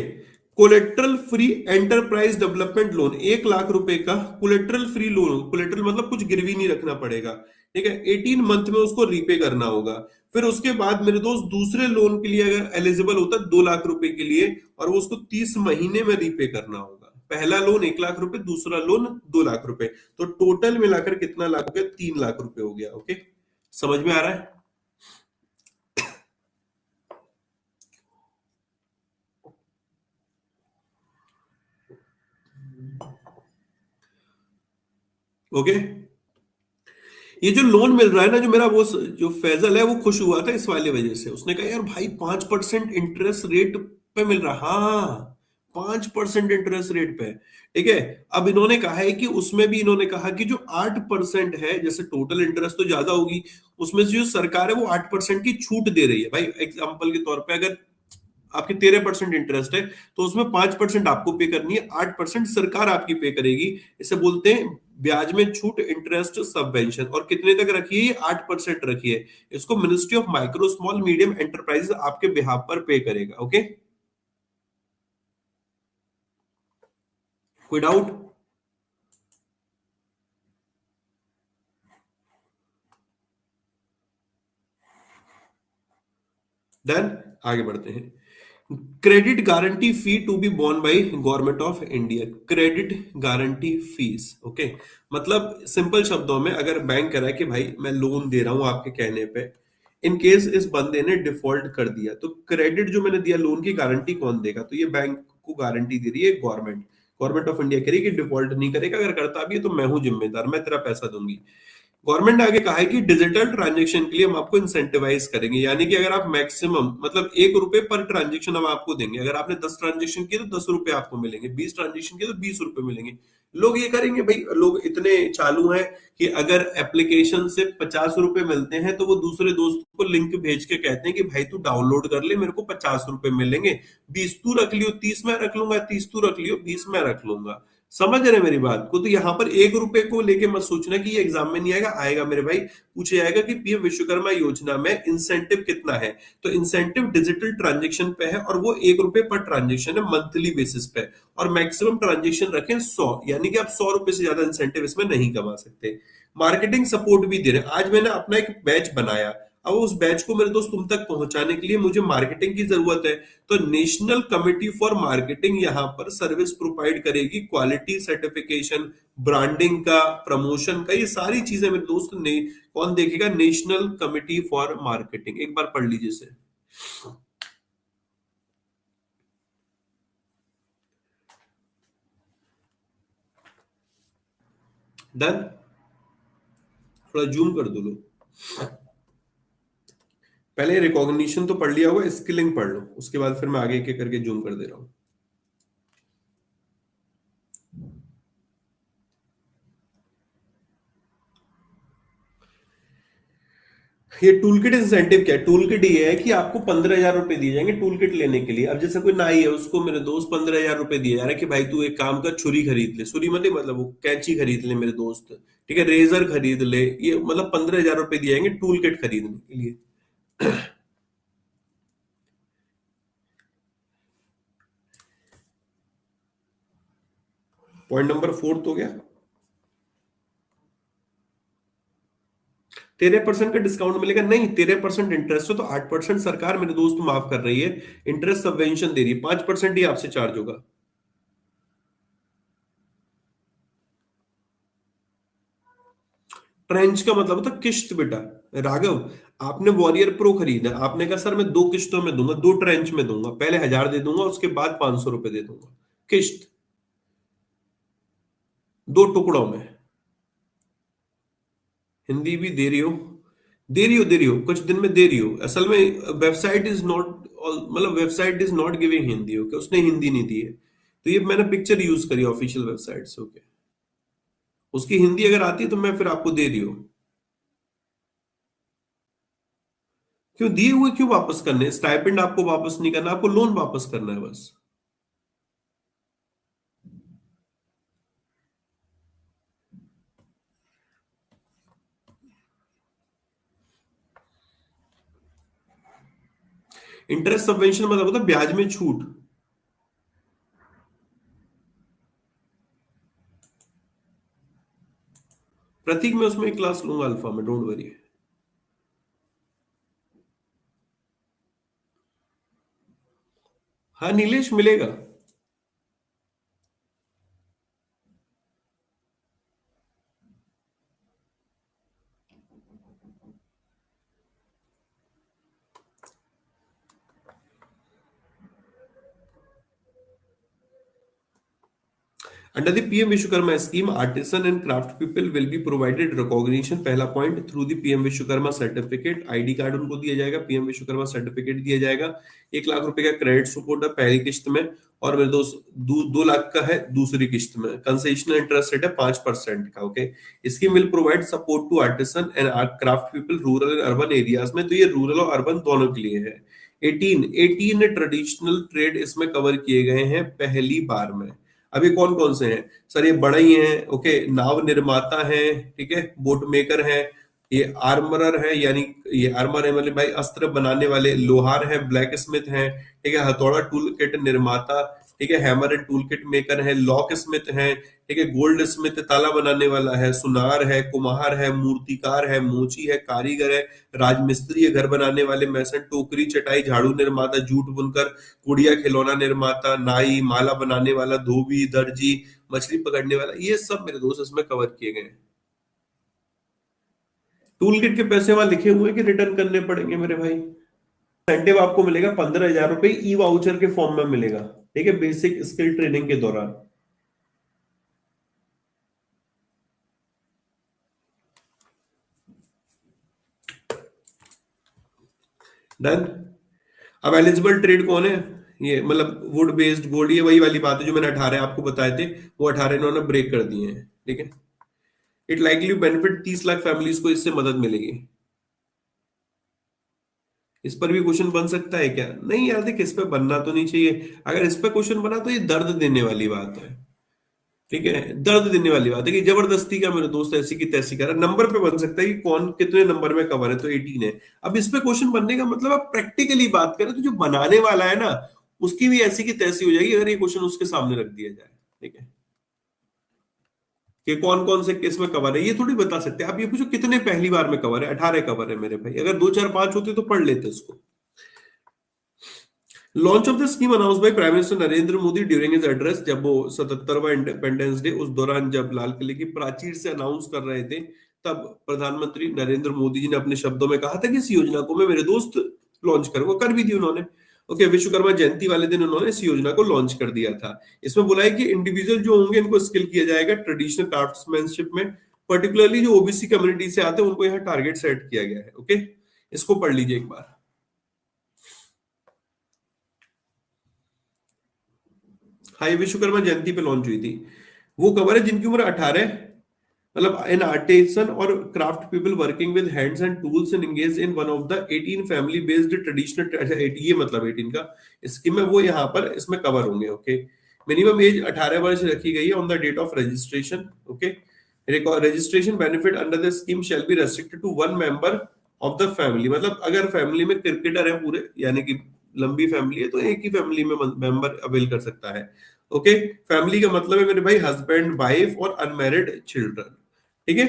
Collateral free enterprise development loan, 1 lakh रुपए का कोलेट्रल फ्री लोन। कोलेट्रल मतलब कुछ गिरवी नहीं रखना पड़ेगा, ठीक है। 18 मंथ में उसको रीपे करना होगा। फिर उसके बाद मेरे दोस्त दूसरे लोन के लिए अगर एलिजिबल होता है 2 लाख रुपए के लिए, और वो उसको 30 महीने में रीपे करना होगा। पहला लोन 1 लाख रुपए, दूसरा लोन 2 लाख रुपए, तो टोटल मिलाकर कितना लाख हो गया? 3 लाख रुपए हो गया। ओके, समझ में आ रहा है? ओके। ये जो लोन मिल रहा है ना, जो मेरा वो जो फैजल है वो खुश हुआ था इस वाले वजह से। उसने कहा यार भाई 5% इंटरेस्ट रेट पे मिल रहा। हाँ, 5% इंटरेस्ट रेट पे, ठीक है। अब इन्होंने कहा है कि उसमें भी इन्होंने कहा कि जो 8% है, जैसे टोटल इंटरेस्ट तो ज्यादा होगी, उसमें से जो सरकार है वो 8% की छूट दे रही है। भाई एग्जाम्पल के तौर पे अगर आपकी 13% इंटरेस्ट है, तो उसमें 5% आपको पे करनी है, 8% सरकार आपकी पे करेगी। इसे बोलते हैं ब्याज में छूट, इंटरेस्ट सबवेंशन। और कितने तक रखी है? 8% रखी है। इसको ministry of micro small medium enterprise आपके बिहाफ पर पे करेगा। ओके, कोई डाउट? देन आगे बढ़ते हैं। Credit guarantee fee to be borne by government of India. Credit guarantee fees, okay. मतलब सिंपल शब्दों में अगर बैंक कह रहा है कि भाई मैं लोन दे रहा हूं आपके कहने पे, इन केस इस बंदे ने डिफॉल्ट कर दिया, तो क्रेडिट जो मैंने दिया लोन की गारंटी कौन देगा? तो ये बैंक को गारंटी दे रही है गवर्नमेंट। गवर्नमेंट ऑफ इंडिया कह रही है कि डिफॉल्ट नहीं करेगा, अगर करता भी है तो मैं हूं जिम्मेदार, मैं तेरा पैसा दूंगी। गवर्नमेंट ने आगे कहा है कि डिजिटल ट्रांजेक्शन के लिए हम आपको इंसेंटिवाइज करेंगे, यानी कि अगर आप मैक्सिमम मतलब 1 रुपए पर ट्रांजेक्शन हम आपको देंगे। अगर आपने 10 ट्रांजेक्शन किए तो 10 रुपए आपको मिलेंगे, 20 ट्रांजेक्शन किए तो 20 रुपए मिलेंगे। लोग ये करेंगे भाई, लोग इतने चालू हैं कि अगर एप्लीकेशन से 50 रुपए मिलते हैं तो वो दूसरे दोस्त को लिंक भेज के कहते हैं कि भाई तू डाउनलोड कर ले, मेरे को 50 रुपए मिलेंगे। 20 तू रख लियो, 30 मैं रख लूंगा, 30 तू रख लियो, 20 मैं रख लूंगा। समझ रहे हैं मेरी बात को? तो यहाँ पर 1 रुपए को लेके मत सोचना कि ये एग्जाम में नहीं आएगा। आएगा मेरे भाई, पूछे जाएगा कि पीएम विश्वकर्मा योजना में इंसेंटिव कितना है। तो इंसेंटिव डिजिटल ट्रांजेक्शन पे है, और वो 1 रुपए पर ट्रांजेक्शन है, मंथली बेसिस पे। और मैक्सिमम ट्रांजेक्शन रखें 100, यानी कि आप 100 रुपए से ज्यादा इंसेंटिव इसमें नहीं कमा सकते। मार्केटिंग सपोर्ट भी दे रहे हैं। आज मैंने अपना एक बैच बनाया, अब उस बैच को मेरे दोस्त तुम तक पहुंचाने के लिए मुझे मार्केटिंग की जरूरत है। तो नेशनल कमिटी फॉर मार्केटिंग यहाँ पर सर्विस प्रोवाइड करेगी, क्वालिटी सर्टिफिकेशन, ब्रांडिंग का, प्रमोशन का, ये सारी चीजें मेरे दोस्त ने कौन देखेगा? National committee for marketing. एक बार पढ़ लीजिए इसे। डन। थोड़ा जूम कर दो लो। पहले रिकॉग्निशन तो पढ़ लिया होगा, स्किलिंग पढ़ लो, उसके बाद फिर मैं आगे एक एक करके जूम कर दे रहा हूँ। ये टूल किट इंसेंटिव क्या है? टूल किट ये है कि आपको 15,000 रुपए दिए जाएंगे टूल किट लेने के लिए। अब जैसे कोई नाई है, उसको मेरे दोस्त 15,000 रुपए दिए जा रहे हैं कि भाई तू एक काम कर, छुरी खरीद ले, छुरी मतलब वो कैंची खरीद ले मेरे दोस्त, ठीक है, रेजर खरीद ले। ये मतलब 15,000 रुपए दिए जाएंगे टूल किट खरीदने के लिए। पॉइंट नंबर 4 हो गया। 13% का डिस्काउंट मिलेगा? नहीं, 13% इंटरेस्ट हो तो 8% सरकार मेरे दोस्त माफ कर रही है, इंटरेस्ट सबवेंशन दे रही है, 5% ही आपसे चार्ज होगा। ट्रेंच का मतलब होता है किश्त बेटा। राघव, आपने वॉरियर प्रो खरीदा, आपने कहा सर मैं 2 किश्तों में दूंगा, 2 ट्रेंच में दूंगा, पहले 1,000 दे दूंगा, उसके बाद 500 रुपए दे दूंगा किश्त, 2 टुकड़ों में। हिंदी भी दे रही हो, दे रही हो कुछ दिन में दे रही हो। असल में वेबसाइट इज नॉट, मतलब website is not giving Hindi, okay, उसने हिंदी नहीं दी है। तो ये मैंने पिक्चर यूज करी ऑफिशियल वेबसाइट से, ओके। उसकी हिंदी अगर आती है तो मैं फिर आपको दे रही हूँ। क्यों दिए हुए क्यों वापस करने? स्टाइपेंड आपको वापस नहीं करना, आपको लोन वापस करना है बस। इंटरेस्ट सबवेंशन मतलब होता है ब्याज में छूट। प्रतीक मैं उसमें एक क्लास लूंगा अल्फा में, डोंट वरी। हाँ नीलेश मिलेगा। Under the PM Vishwakarma scheme, artisan and craft people will be provided recognition, पहला point, through the PM Vishwakarma certificate, ID card उनको दिया जाएगा, पीएम विश्वकर्मा सर्टिफिकेट दिया जाएगा, 1 लाख रुपए का क्रेडिट सपोर्ट है पहली किस्त में, और मेरे दोस्त 2 लाख का है दूसरी किस्त में। कंसेशनल इंटरेस्ट रेट है 5% का। Okay, scheme will provide support to artisan and craft people rural and urban areas में, तो ये रूरल और अर्बन दोनों के लिए है। 18 ट्रेडिशनल ट्रेड इसमें कवर किए गए हैं पहली बार में। अभी कौन कौन से हैं सर? ये बढ़ई हैं, ओके, नाव निर्माता है, ठीक है, बोट मेकर है, ये आर्मरर है, यानी ये आर्मर है मतलब भाई अस्त्र बनाने वाले, लोहार है, ब्लैक स्मिथ है, ठीक है, हथौड़ा टूल किट निर्माता, ठीक है, hammer and tool kit maker है, लॉक स्मिथ है, ठीक है, गोल्ड स्मिथ ताला बनाने वाला है, सुनार है, कुम्हार है, मूर्तिकार है, मोची है, कारीगर है, राजमिस्त्री है, घर बनाने वाले, मैसन, टोकरी चटाई झाड़ू निर्माता, जूट बुनकर, गुड़िया खिलौना निर्माता, नाई, माला बनाने वाला, धोबी, दर्जी, मछली पकड़ने वाला, ये सब मेरे दोस्त इसमें कवर किए गए हैं। टूल किट के पैसे वहां लिखे हुए हैं कि रिटर्न करने पड़ेंगे मेरे भाई। इंसेंटिव आपको मिलेगा 15,000 रुपए ई वाउचर के फॉर्म में मिलेगा, ठीक है, बेसिक स्किल ट्रेनिंग के दौरान। डन। अब एलिजिबल ट्रेड कौन है? ये मतलब वुड बेस्ड गोल्ड, ये वही वाली बात है जो मैंने 18 आपको बताए थे, वो 18 इन्होंने ब्रेक कर दिए हैं, ठीक है। It likely benefit 30 lakh families को इससे मदद मिलेगी। इस पर भी क्वेश्चन बन सकता है क्या? नहीं यार देख, इस पे बनना तो नहीं चाहिए। अगर इस पे क्वेश्चन बना तो ये दर्द देने वाली बात है, ठीक है, दर्द देने वाली बात है कि जबरदस्ती का मेरे दोस्त ऐसी की तैसी कर रहा है। नंबर पे बन सकता है कि कौन कितने नंबर में कवर है, तो 18 है। अब इस पे क्वेश्चन बनने का मतलब आप प्रैक्टिकली बात करें तो जो बनाने वाला है ना, उसकी भी ऐसी की तैसी हो जाएगी अगर ये क्वेश्चन उसके सामने रख दिया जाए, ठीक है, कि कौन कौन से केस में कवर है, ये थोड़ी बता सकते हैं आप। ये पूछो कितने पहली बार में कवर है, 18 कवर है मेरे भाई। अगर 2 4 5 होते तो पढ़ लेते इसको। Launch of the scheme announce by prime minister Narendra Modi during his address, जब वो 77वां इंडिपेंडेंस डे, उस दौरान जब लाल किले की प्राचीर से अनाउंस कर रहे थे, तब प्रधानमंत्री नरेंद्र मोदी जी ने अपने शब्दों में कहा था कि इस योजना को मैं मेरे दोस्त लॉन्च करूं, वो कर भी दी उन्होंने। ओके, विश्वकर्मा जयंती वाले दिन उन्होंने इस योजना को लॉन्च कर दिया था। इसमें बोला है कि इंडिविजुअल जो होंगे इनको स्किल किया जाएगा ट्रेडिशनल क्राफ्ट्समैनशिप में, पर्टिकुलरली जो ओबीसी कम्युनिटी से आते हैं उनको यहाँ टारगेट सेट किया गया है। ओके, इसको पढ़ लीजिए एक बार। हाँ, ये विश्वकर्मा जयंती पे लॉन्च हुई थी। वो कवर है जिनकी उम्र 18, मतलब एन आर्टिसन और craft people working with hands and tools and engage in one of the 18 family based traditional, ये मतलब 18 का स्कीम है, वो यहाँ पर इसमें कवर होंगे। ओके, मिनिमम एज 18 वर्ष रखी गई है on the date of registration. Okay, registration benefit under the scheme shall be restricted to 1 member of the family, मतलब अगर फैमिली में क्रिकेटर है पूरे, यानी कि लंबी फैमिली है, तो एक ही फैमिली में मेंबर अवेल कर सकता है। ओके, फैमिली का मतलब है मेरे भाई हस्बैंड, वाइफ और अनमैरिड चिल्ड्रन, ठीक है,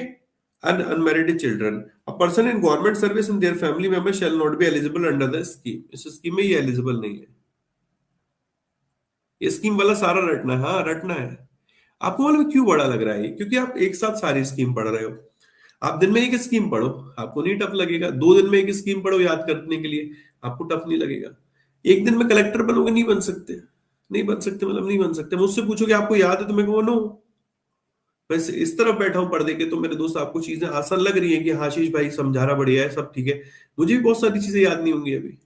unmarried children. A person in government service and their family member shall not be eligible under the scheme. इस स्कीम में ये एलिजिबल नहीं है। ये स्कीम वाला सारा रटना है, हाँ रटना है। आपको मालूम है क्यों बड़ा लग रहा है? क्योंकि आप एक साथ सारी स्कीम पढ़ रहे हो। आप दिन में एक स्कीम पढ़ो, आपको नहीं टफ लगेगा। 2 दिन में एक स्कीम पढ़ो याद करने के लिए, आपको टफ नहीं लगेगा। एक दिन में कलेक्टर बनोगे, नहीं बन सकते, नहीं बन सकते, मतलब नहीं बन सकते। मुझसे पूछोगे आपको याद है तो मैं कहूँ नो। वैसे इस तरफ बैठा हूं पर्दे के, तो मेरे दोस्त आपको चीजें आसान लग रही है कि हाँ आशीष भाई समझा रहा, बढ़िया है, सब ठीक है। मुझे भी बहुत सारी चीजें याद नहीं होंगी अभी।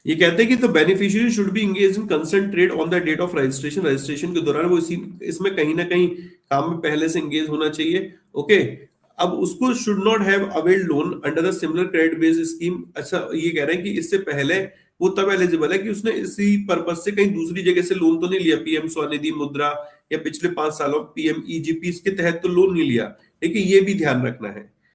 ये कहते हैं कि the beneficiary should be engage in concern trade on the date of registration, registration के दौरान वो इसी इसमें कहीं ना कहीं काम में पहले से एंगेज होना चाहिए। ओके, अब उसको should not have availed loan under the similar credit based scheme. अच्छा, ये कह रहे हैं कि इससे पहले वो तब एलिजिबल है कि उसने इसी पर्पज से कहीं दूसरी जगह से लोन तो नहीं लिया, पीएम स्वनिधि मुद्रा या पिछले 5 सालों पीएम ईजीपी, इसके तहत तो लोन नहीं लिया। देखिए ये भी ध्यान रखना है।